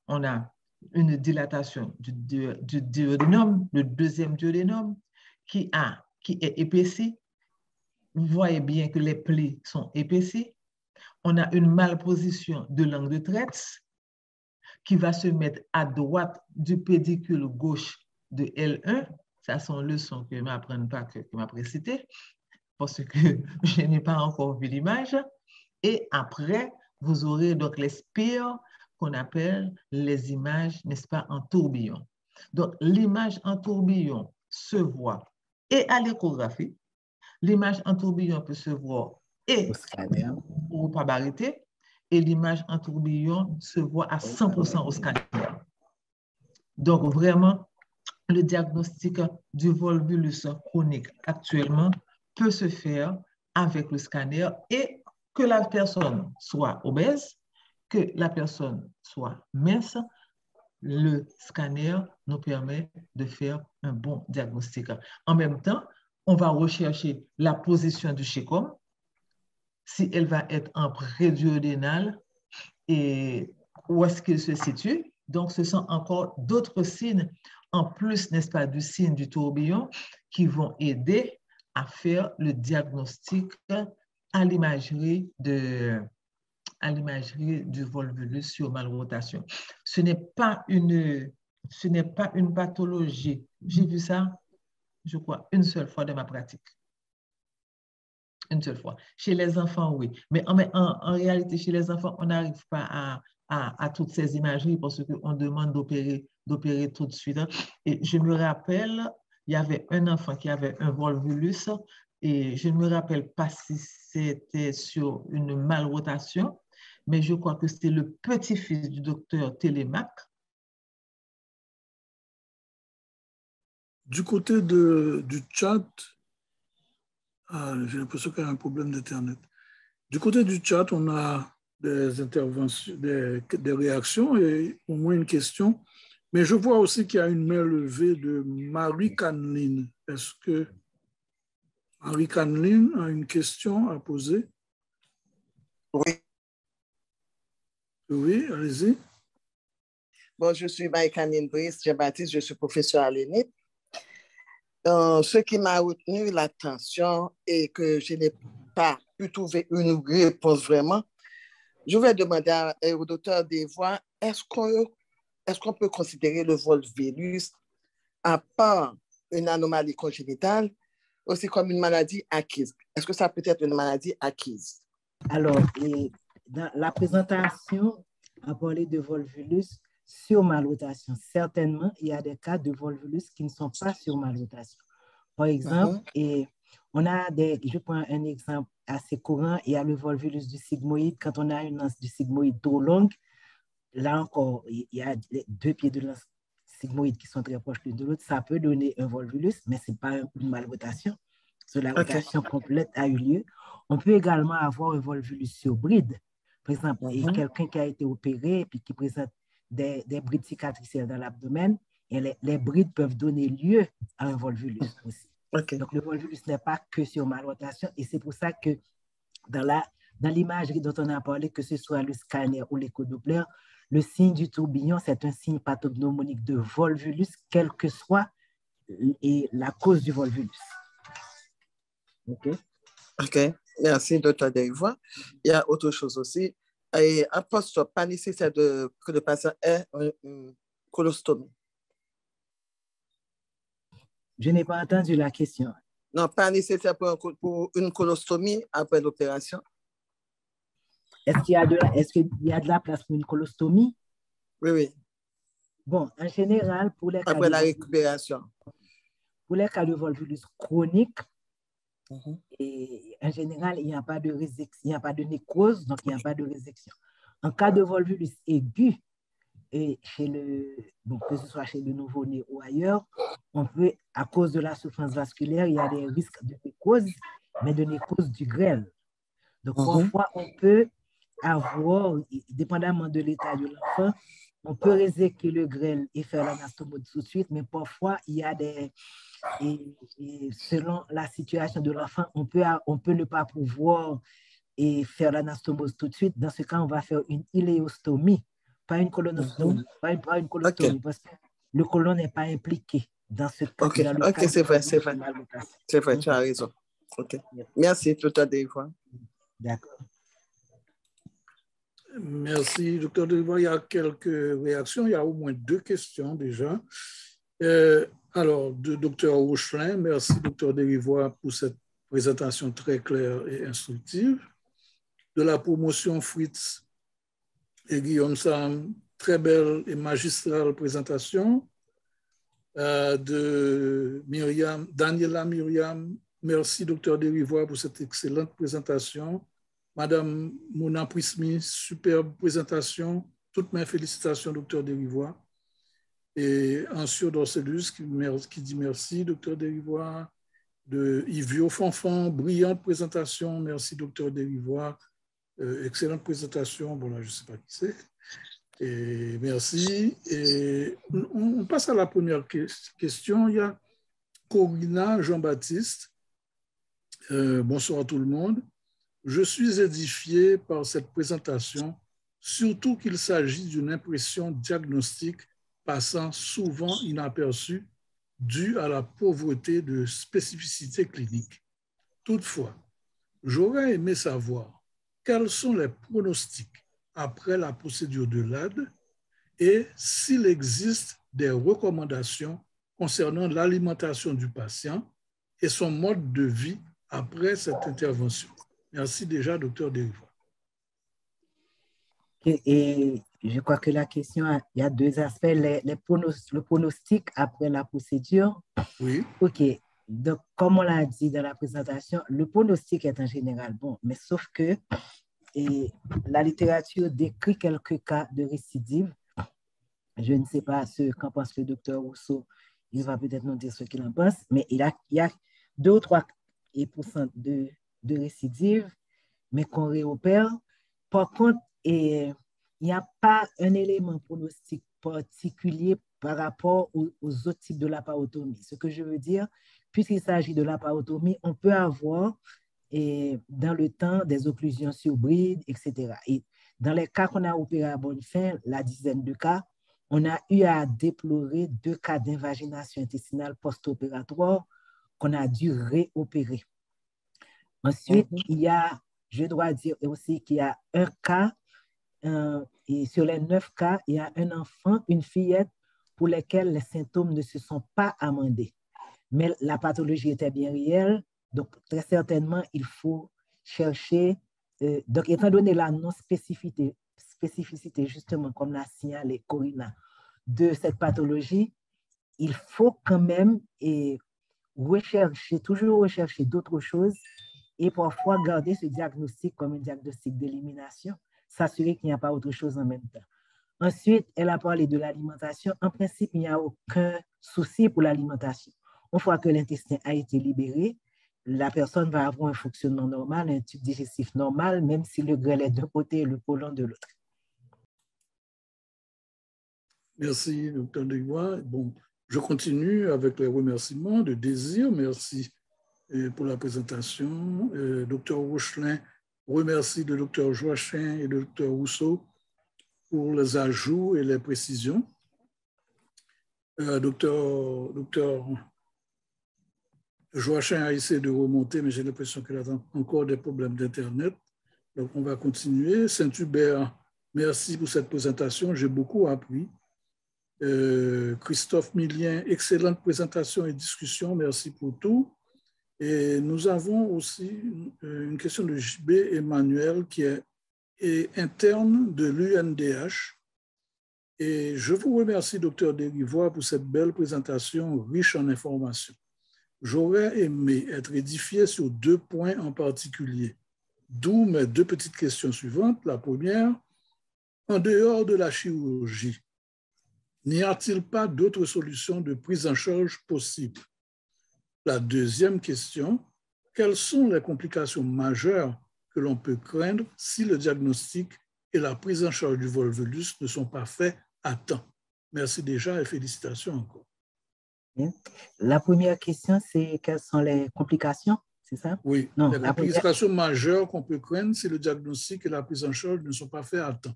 on a une dilatation du duodénum, le deuxième duodénum, qui est épaissi. Vous voyez bien que les plis sont épaissis. On a une malposition de langue de traite qui va se mettre à droite du pédicule gauche de L1. Ça sont leçons que je m'apprends pas, que je m'apprends citer, parce que je n'ai pas encore vu l'image. Et après, vous aurez donc les spires qu'on appelle les images, n'est-ce pas, en tourbillon. Donc, l'image en tourbillon se voit et à l'échographie. L'image en tourbillon peut se voir et au repas barété, et l'image en tourbillon se voit à 100% au scanner. Donc, vraiment, le diagnostic du volvulus chronique actuellement peut se faire avec le scanner et que la personne soit obèse, que la personne soit mince, le scanner nous permet de faire un bon diagnostic. En même temps, on va rechercher la position du chécome, si elle va être en préduodénal et où est-ce qu'il se situe. Donc, ce sont encore d'autres signes, en plus, n'est-ce pas, du signe du tourbillon, qui vont aider à faire le diagnostic à l'imagerie du volvulus sur malrotation. Ce n'est pas une pathologie. J'ai vu ça, je crois, une seule fois dans ma pratique. Une seule fois. Chez les enfants, oui. Mais en réalité, chez les enfants, on n'arrive pas à toutes ces imageries parce qu'on demande d'opérer tout de suite. Et je me rappelle, il y avait un enfant qui avait un volvulus et je ne me rappelle pas si c'était sur une malrotation, mais je crois que c'était le petit-fils du docteur Télémaque. Du côté du chat, j'ai l'impression qu'il y a un problème d'Internet. Du côté du chat, on a des interventions, des réactions et au moins une question. Mais je vois aussi qu'il y a une main levée de Marie Caneline. Est-ce que Marie Caneline a une question à poser? Oui. Oui, allez-y. Bon, je suis Marie-Caneline Brice Jean-Baptiste, je suis professeur à l'ENIP. Ce qui m'a retenu l'attention et que je n'ai pas pu trouver une réponse vraiment, je vais demander au docteur Desvois, est-ce qu'on peut considérer le volvulus à part une anomalie congénitale aussi comme une maladie acquise? Est-ce que ça peut être une maladie acquise? Alors, dans la présentation, on parlait de volvulus sur malrotation. Certainement, il y a des cas de volvulus qui ne sont pas sur malrotation. Par exemple, on a je prends un exemple assez courant, il y a le volvulus du sigmoïde. Quand on a une lance du sigmoïde trop longue, là encore, il y a deux pieds de lance sigmoïde qui sont très proches l'un de l'autre. Ça peut donner un volvulus, mais ce n'est pas une malrotation. La rotation complète a eu lieu. On peut également avoir un volvulus sur bride. Par exemple, quelqu'un qui a été opéré et puis qui présente des brides cicatricielles dans l'abdomen, et les brides peuvent donner lieu à un volvulus aussi. Donc, le volvulus n'est pas que sur malrotation et c'est pour ça que dans l'imagerie dont on a parlé, que ce soit le scanner ou l'échodoppler, le signe du tourbillon, c'est un signe pathognomonique de volvulus, quelle que soit la cause du volvulus. OK. Merci, docteur Desvois. Il y a autre chose aussi. Et un poste pas nécessaire que le patient ait une colostomie. Je n'ai pas entendu la question. Non, pas nécessaire pour une colostomie après l'opération. Est-ce qu'il y a de la place pour une colostomie? Oui, oui. Bon, en général, pour les après la récupération. Pour les cas de volvulus chroniques, et en général, il n'y a pas de résection, il n'y a pas de nécrose, donc il n'y a pas de résection. En cas de volvulus aigu, et que ce soit chez le nouveau-né ou ailleurs, on peut, à cause de la souffrance vasculaire, il y a des risques de nécrose, mais de nécrose du grêle. Donc, parfois, on peut avoir, dépendamment de l'état de l'enfant, on peut réséquer le grêle et faire l'anastomose tout de suite, mais parfois, il y a et selon la situation de l'enfant, on peut ne pas pouvoir faire l'anastomose tout de suite. Dans ce cas, on va faire une iléostomie, pas une colonostomie, pas une colostomie, parce que le colon n'est pas impliqué dans ce cas. OK, c'est vrai. C'est vrai, tu as raison. OK. Merci, docteur Desvois. D'accord. Merci, docteur Desvois. Il y a quelques réactions. Il y a au moins 2 questions déjà. Alors, de docteur Rochelin, merci, docteur Desvois, pour cette présentation très claire et instructive. De la promotion Fritz et Guillaume Sam, très belle et magistrale présentation. De Daniela Myriam, merci, docteur Desvois, pour cette excellente présentation. Madame Mona Prismi, superbe présentation. Toutes mes félicitations, docteur Desvois. Et Ancio Dorcelus qui dit merci, docteur Derivoire. De Yvio Fanfan, brillante présentation. Merci, docteur Derivoire. Excellente présentation. Bon, là, je ne sais pas qui c'est. Et merci. Et on passe à la première question. Il y a Corina Jean-Baptiste. Bonsoir à tout le monde. Je suis édifié par cette présentation, surtout qu'il s'agit d'une impression diagnostique passant souvent inaperçue due à la pauvreté de spécificité clinique. Toutefois, j'aurais aimé savoir quels sont les pronostics après la procédure de l'AD et s'il existe des recommandations concernant l'alimentation du patient et son mode de vie après cette intervention. Merci déjà, docteur Derivoire. Et je crois que la question, il y a deux aspects, le pronostic après la procédure. Oui. OK. Donc, comme on l'a dit dans la présentation, le pronostic est en général bon, mais sauf que la littérature décrit quelques cas de récidive. Je ne sais pas ce qu'en pense le docteur Rousseau. Il va peut-être nous dire ce qu'il en pense, mais il y a 2 ou 3% de récidive, mais qu'on réopère. Par contre, il n'y a pas un élément pronostic particulier par rapport aux autres types de laparotomie. Ce que je veux dire, puisqu'il s'agit de laparotomie, on peut avoir dans le temps des occlusions sur bride, etc. Et dans les cas qu'on a opéré à bonne fin, la dizaine de cas, on a eu à déplorer 2 cas d'invagination intestinale post-opératoire qu'on a dû réopérer. Ensuite, il y a, je dois dire aussi qu'il y a un cas, et sur les 9 cas, il y a un enfant, une fillette, pour lesquels les symptômes ne se sont pas amendés. Mais la pathologie était bien réelle, donc très certainement, il faut chercher, donc étant donné la non-spécificité, justement, comme l'a signalé Corina, de cette pathologie, il faut quand même toujours rechercher d'autres choses et parfois garder ce diagnostic comme un diagnostic d'élimination, s'assurer qu'il n'y a pas autre chose en même temps. Ensuite, elle a parlé de l'alimentation. En principe, il n'y a aucun souci pour l'alimentation. Une fois que l'intestin a été libéré, la personne va avoir un fonctionnement normal, un tube digestif normal, même si le grêle est d'un côté et le côlon de l'autre. Merci, docteur Derivoire. Bon, je continue avec les remerciements de Désir. Merci pour la présentation. Docteur Rochelin remercie le docteur Joachim et le docteur Rousseau pour les ajouts et les précisions. Docteur Joachim a essayé de remonter, mais j'ai l'impression qu'il a encore des problèmes d'Internet. Donc, on va continuer. Saint-Hubert, merci pour cette présentation. J'ai beaucoup appris. Christophe Millien, excellente présentation et discussion. Merci pour tout. Et nous avons aussi une question de JB Emmanuel qui est interne de l'UNDH. Et je vous remercie, docteur Derivoire, pour cette belle présentation riche en informations. J'aurais aimé être édifié sur 2 points en particulier, d'où mes 2 petites questions suivantes. La première, en dehors de la chirurgie, n'y a-t-il pas d'autres solutions de prise en charge possibles? La deuxième question, quelles sont les complications majeures que l'on peut craindre si le diagnostic et la prise en charge du volvulus ne sont pas faits à temps? Merci déjà et félicitations encore. La première question, c'est quelles sont les complications, c'est ça? Oui, non, les complications majeures qu'on peut craindre si le diagnostic et la prise en charge ne sont pas faits à temps.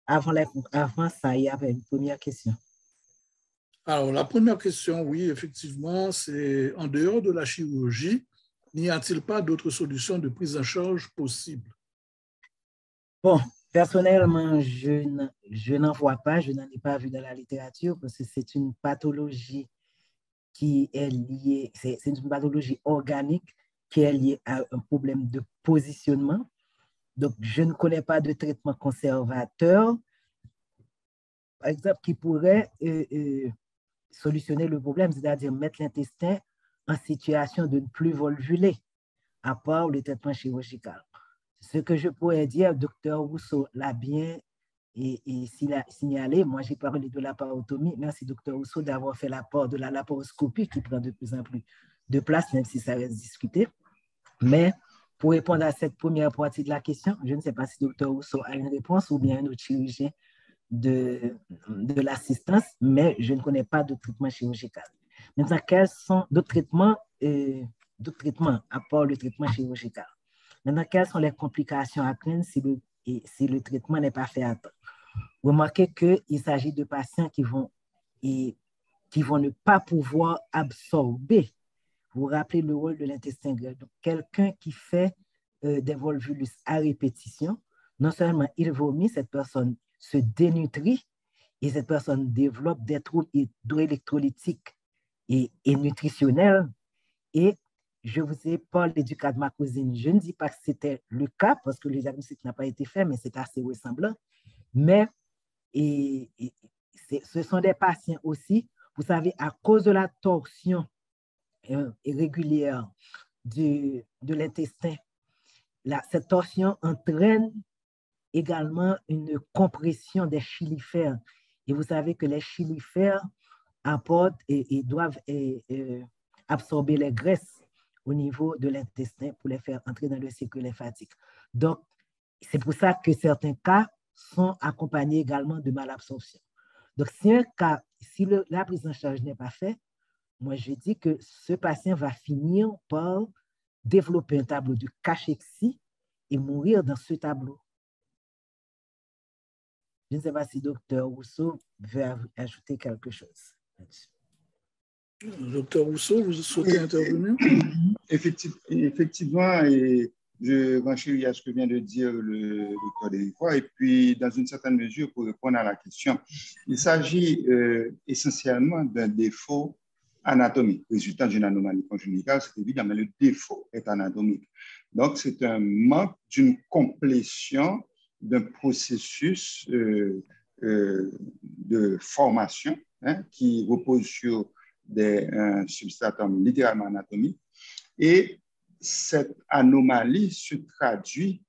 Avant ça, il y avait une première question. Alors, la première question, oui, effectivement, c'est en dehors de la chirurgie, n'y a-t-il pas d'autres solutions de prise en charge possibles? Bon, personnellement, je n'en vois pas, je n'en ai pas vu dans la littérature parce que c'est une pathologie qui est liée, c'est une pathologie organique qui est liée à un problème de positionnement. Donc, je ne connais pas de traitement conservateur, par exemple, qui pourrait solutionner le problème, c'est-à-dire mettre l'intestin en situation de ne plus volvuler, à part le traitement chirurgical. Ce que je pourrais dire, docteur Rousseau l'a bien Et s'il a signalé, moi j'ai parlé de laparotomie. Merci, Dr. Rousseau, d'avoir fait l'apport de la laparoscopie qui prend de plus en plus de place, même si ça reste discuté. Mais pour répondre à cette première partie de la question, je ne sais pas si Dr. Rousseau a une réponse ou bien un autre chirurgien de l'assistance, mais je ne connais pas de traitement chirurgical. Maintenant, quels sont d'autres traitements à part le traitement chirurgical? Maintenant, quelles sont les complications à craindre si le traitement n'est pas fait à temps? Remarquez qu'il s'agit de patients qui vont ne pas pouvoir absorber. Vous vous rappelez le rôle de l'intestin grêle. Donc, quelqu'un qui fait des volvulus à répétition, non seulement il vomit, cette personne se dénutrit et cette personne développe des troubles hydroélectrolytiques et nutritionnels. Et je vous ai parlé du cas de ma cousine. Je ne dis pas que c'était le cas parce que le diagnostic n'a pas été fait, mais c'est assez ressemblant. Mais ce sont des patients aussi, vous savez, à cause de la torsion irrégulière de l'intestin, cette torsion entraîne également une compression des chylifères. Et vous savez que les chylifères apportent et doivent absorber les graisses au niveau de l'intestin pour les faire entrer dans le cycle lymphatique. Donc, c'est pour ça que certains cas sont accompagnés également de malabsorption. Donc, si la prise en charge n'est pas faite, moi, je dis que ce patient va finir par développer un tableau de cachexie et mourir dans ce tableau. Je ne sais pas si Dr. Rousseau veut ajouter quelque chose. Dr. Rousseau, vous souhaitez intervenir? Effectivement, et je renchéris à ce que vient de dire le docteur Derivoire, et puis dans une certaine mesure, pour répondre à la question, il s'agit essentiellement d'un défaut anatomique, résultant d'une anomalie congénitale, c'est évident, mais le défaut est anatomique. Donc, c'est un manque d'une complétion d'un processus de formation qui repose sur un substratum littéralement anatomique. Et cette anomalie se traduit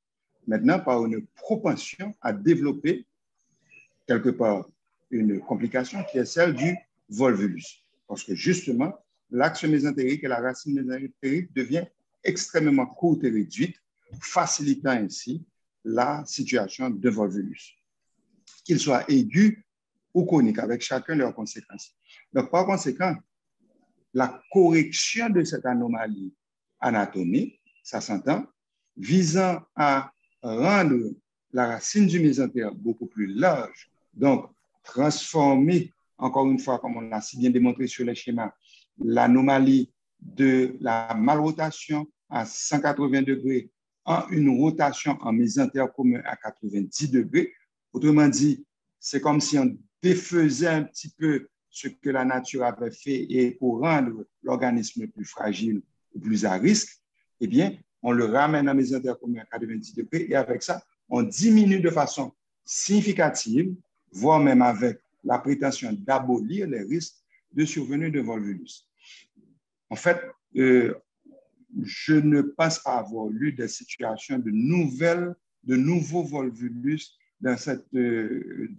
maintenant par une propension à développer quelque part une complication qui est celle du volvulus. Parce que justement, l'axe mésentérique et la racine mésentérique devient extrêmement courte et réduite, facilitant ainsi la situation de volvulus, qu'il soit aigu ou chronique, avec chacun de leurs conséquences. Donc, par conséquent, la correction de cette anomalie anatomique, ça s'entend, visant à rendre la racine du mésentère beaucoup plus large, donc transformer, encore une fois, comme on l'a si bien démontré sur les schémas, l'anomalie de la malrotation à 180 degrés en une rotation en mésentère commun à 90 degrés. Autrement dit, c'est comme si on défaisait un petit peu ce que la nature avait fait et pour rendre l'organisme plus fragile ou plus à risque, eh bien, on le ramène en mésentère commun à 90 degrés et avec ça, on diminue de façon significative, voire même avec la prétention d'abolir les risques de survenue de volvulus. En fait, je ne pense pas avoir lu des situations de nouveaux volvulus dans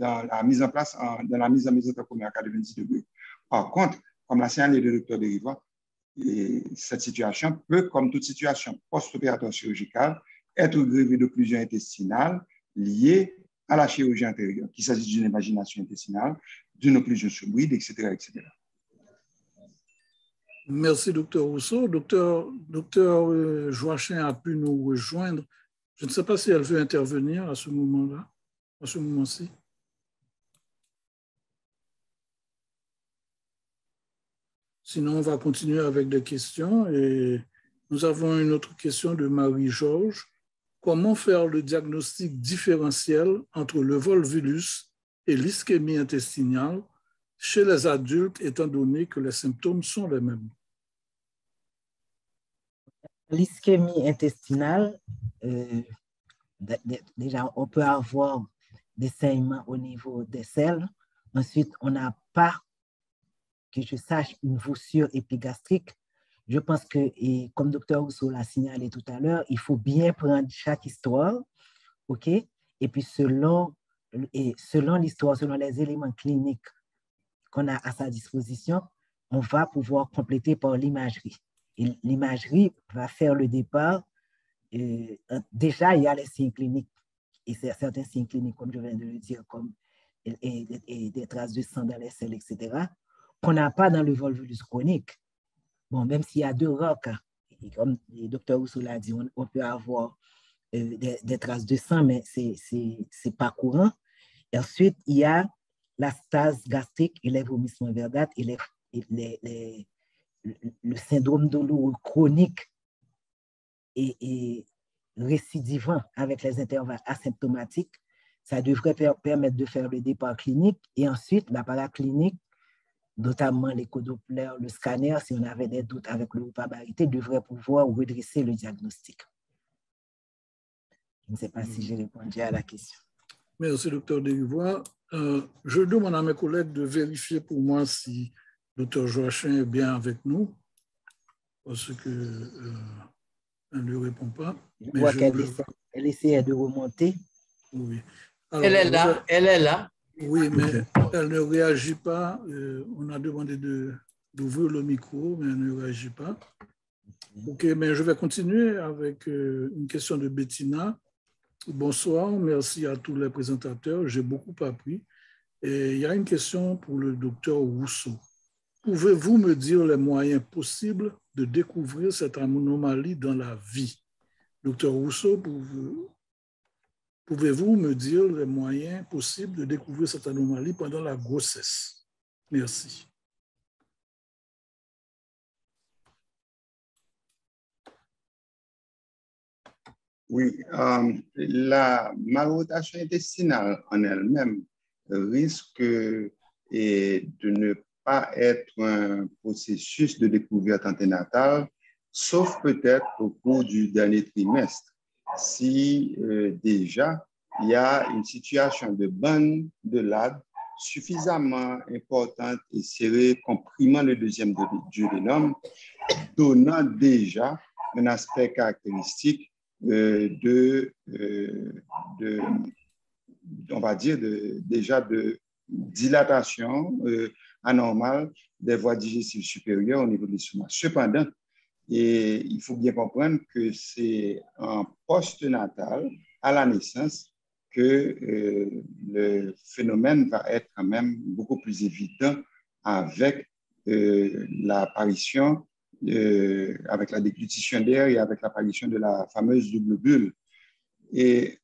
la mise en place, dans la mise en mésentère commun à 90 degrés. Par contre, comme l'a signalé le docteur Derivoire, cette situation peut, comme toute situation post-opératoire chirurgicale, être grevée d'occlusion intestinale liée à la chirurgie antérieure, qu'il s'agisse d'une évagination intestinale, d'une occlusion subride, etc., etc. Merci, Dr. Rousseau. Docteur Joachim a pu nous rejoindre. Je ne sais pas si elle veut intervenir à ce moment-là, à ce moment-ci. Sinon, on va continuer avec des questions. Et nous avons une autre question de Marie-Georges. Comment faire le diagnostic différentiel entre le volvulus et l'ischémie intestinale chez les adultes, étant donné que les symptômes sont les mêmes? L'ischémie intestinale, déjà, on peut avoir des saignements au niveau des selles. Ensuite, on n'a pas, que je sache, une voussure épigastrique. Je pense que, et comme Dr. Rousseau l'a signalé tout à l'heure, il faut bien prendre chaque histoire, OK? Et puis, selon et selon l'histoire, selon les éléments cliniques qu'on a à sa disposition, on va pouvoir compléter par l'imagerie. Et l'imagerie va faire le départ. Déjà, il y a les signes cliniques, et certains signes cliniques, comme je viens de le dire, comme et des traces de sang dans les selles, etc., qu'on n'a pas dans le volvulus chronique. Bon, même s'il y a deux rares cas, et comme le docteur Rousseau l'a dit, on peut avoir des traces de sang, mais ce n'est pas courant. Et ensuite, il y a la stase gastrique et les vomissements verdâtres et le syndrome douloureux chronique et récidivant avec les intervalles asymptomatiques. Ça devrait permettre de faire le départ clinique et ensuite la paraclinique, notamment l'échodoppler, le scanner, si on avait des doutes avec le repas-barité, devrait pouvoir redresser le diagnostic. Je ne sais pas si j'ai répondu à la question. Merci, docteur Derivoire. Je demande à mes collègues de vérifier pour moi si docteur Joachim est bien avec nous, parce qu'elle ne répond pas. Je vois qu'elle essayait de remonter. Oui. Alors, elle est là. Oui, mais elle ne réagit pas. On a demandé d'ouvrir le micro, mais elle ne réagit pas. OK, mais je vais continuer avec une question de Bettina. Bonsoir, merci à tous les présentateurs. J'ai beaucoup appris. Et il y a une question pour le docteur Rousseau. Pouvez-vous me dire les moyens possibles de découvrir cette anomalie dans la vie? Docteur Rousseau, pouvez-vous me dire les moyens possibles de découvrir cette anomalie pendant la grossesse? Merci. Oui, la malrotation intestinale en elle-même risque de ne pas être un processus de découverte anténatale, sauf peut-être au cours du dernier trimestre, si déjà il y a une situation de bande de l'âne suffisamment importante et serrée, comprimant le deuxième duodénum, donnant déjà un aspect caractéristique on va dire, déjà de dilatation anormale des voies digestives supérieures au niveau de l'estomac. Cependant, il faut bien comprendre que c'est en postnatal, à la naissance, que le phénomène va être quand même beaucoup plus évident avec l'apparition avec la déglutition d'air et avec l'apparition de la fameuse double bulle. Et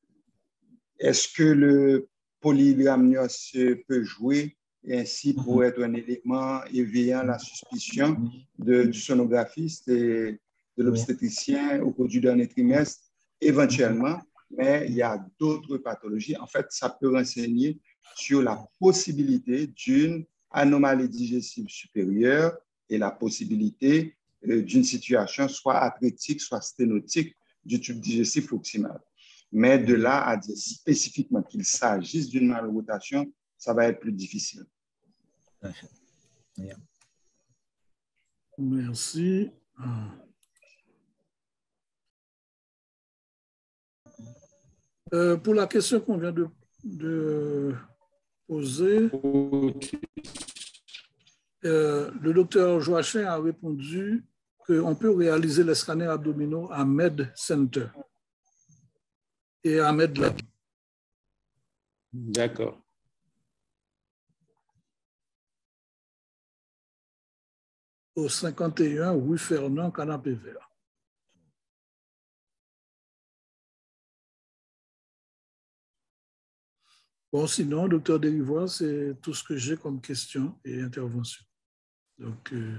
est-ce que le polyhydramnios peut jouer et ainsi pour être un élément éveillant la suspicion du sonographiste et de l'obstétricien au cours du dernier trimestre, éventuellement, mais il y a d'autres pathologies. En fait, ça peut renseigner sur la possibilité d'une anomalie digestive supérieure et la possibilité d'une situation soit atrétique, soit sténotique du tube digestif proximal. Mais de là à dire spécifiquement qu'il s'agisse d'une malrotation, ça va être plus difficile. Merci. Pour la question qu'on vient de poser, le docteur Joachim a répondu qu'on peut réaliser les scanners abdominaux à Med Center et à MedLab. D'accord. Au 51 rue Fernand, Canapé Vert. Bon, sinon, docteur Derivoire, c'est tout ce que j'ai comme question et intervention. Donc, je ne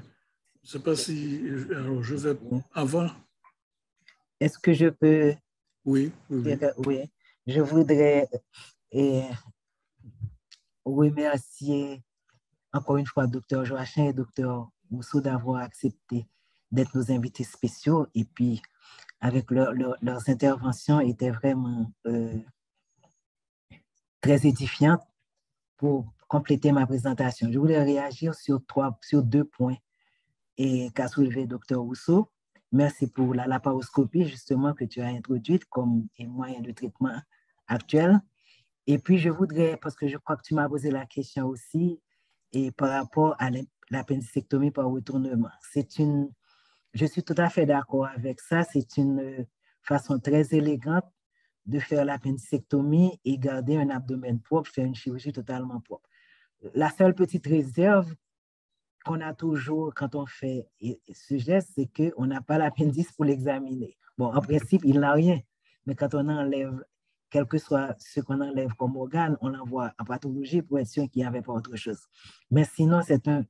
sais pas si... Alors, je vais... Avant... Est-ce que je peux... Oui. Oui. Je voudrais remercier encore une fois docteur Joachim et docteur Rousseau d'avoir accepté d'être nos invités spéciaux et puis avec leurs interventions étaient vraiment très édifiantes pour compléter ma présentation. Je voulais réagir sur 2 points qu'a soulevé docteur Rousseau. Merci pour la laparoscopie justement que tu as introduite comme moyen de traitement actuel. Et puis, je voudrais, parce que je crois que tu m'as posé la question aussi, et par rapport à l'appendicectomie par retournement. Je suis tout à fait d'accord avec ça. C'est une façon très élégante de faire l'appendicectomie et garder un abdomen propre, faire une chirurgie totalement propre. La seule petite réserve qu'on a toujours quand on fait ce geste, c'est qu'on n'a pas l'appendice pour l'examiner. Bon, en principe, il n'a rien, mais quand on enlève, quel que soit ce qu'on enlève comme organe, on l'envoie en pathologie pour être sûr qu'il n'y avait pas autre chose. Mais sinon, c'est un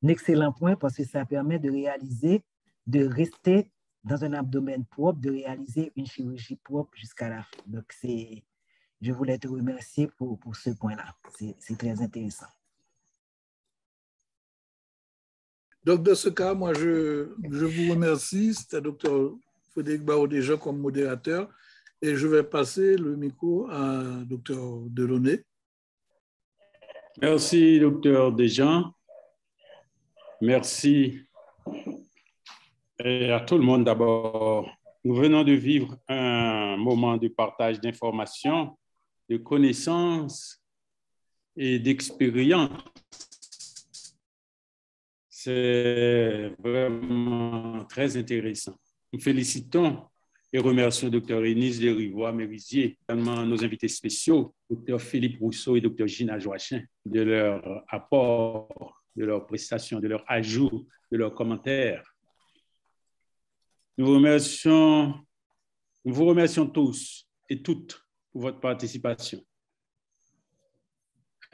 excellent point parce que ça permet de réaliser, de rester dans un abdomen propre, de réaliser une chirurgie propre jusqu'à la fin. Donc, je voulais te remercier pour ce point-là. C'est très intéressant. Donc, dans ce cas, moi, je vous remercie. C'était Dr. Frédéric Barreau-Desjans comme modérateur. Et je vais passer le micro à Dr. Delaunay. Merci, Dr. Desjans. Merci à tout le monde d'abord. Nous venons de vivre un moment de partage d'informations, de connaissances et d'expériences. C'est vraiment très intéressant. Nous félicitons et remercions Dr. Eunice Derivoire-Merisier, également nos invités spéciaux, Dr. Philippe Rousseau et Dr. Gina Joachim, de leur apport, de leurs prestations, de leurs ajouts, de leurs commentaires. Nous vous remercions tous et toutes pour votre participation.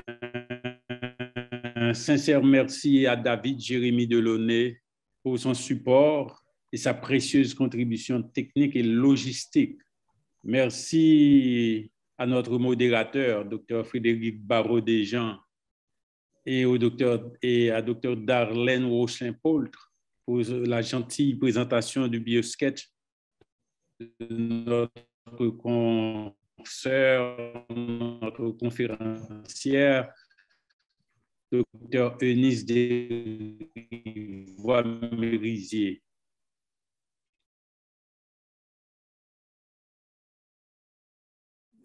Un sincère merci à David Jérémy Delaunay pour son support et sa précieuse contribution technique et logistique. Merci à notre modérateur, Dr. Frédéric Barreau-Desjans, et à Dr. Darlène Rochlin-Paultre pour la gentille présentation du biosketch de notre consoeur, notre conférencière, Dr. Eunice Derivoire-Merisier.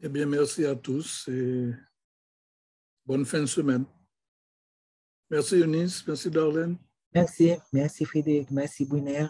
Eh bien, merci à tous et bonne fin de semaine. Merci Eunice, merci Darlène. Merci Frédéric, merci Brunner.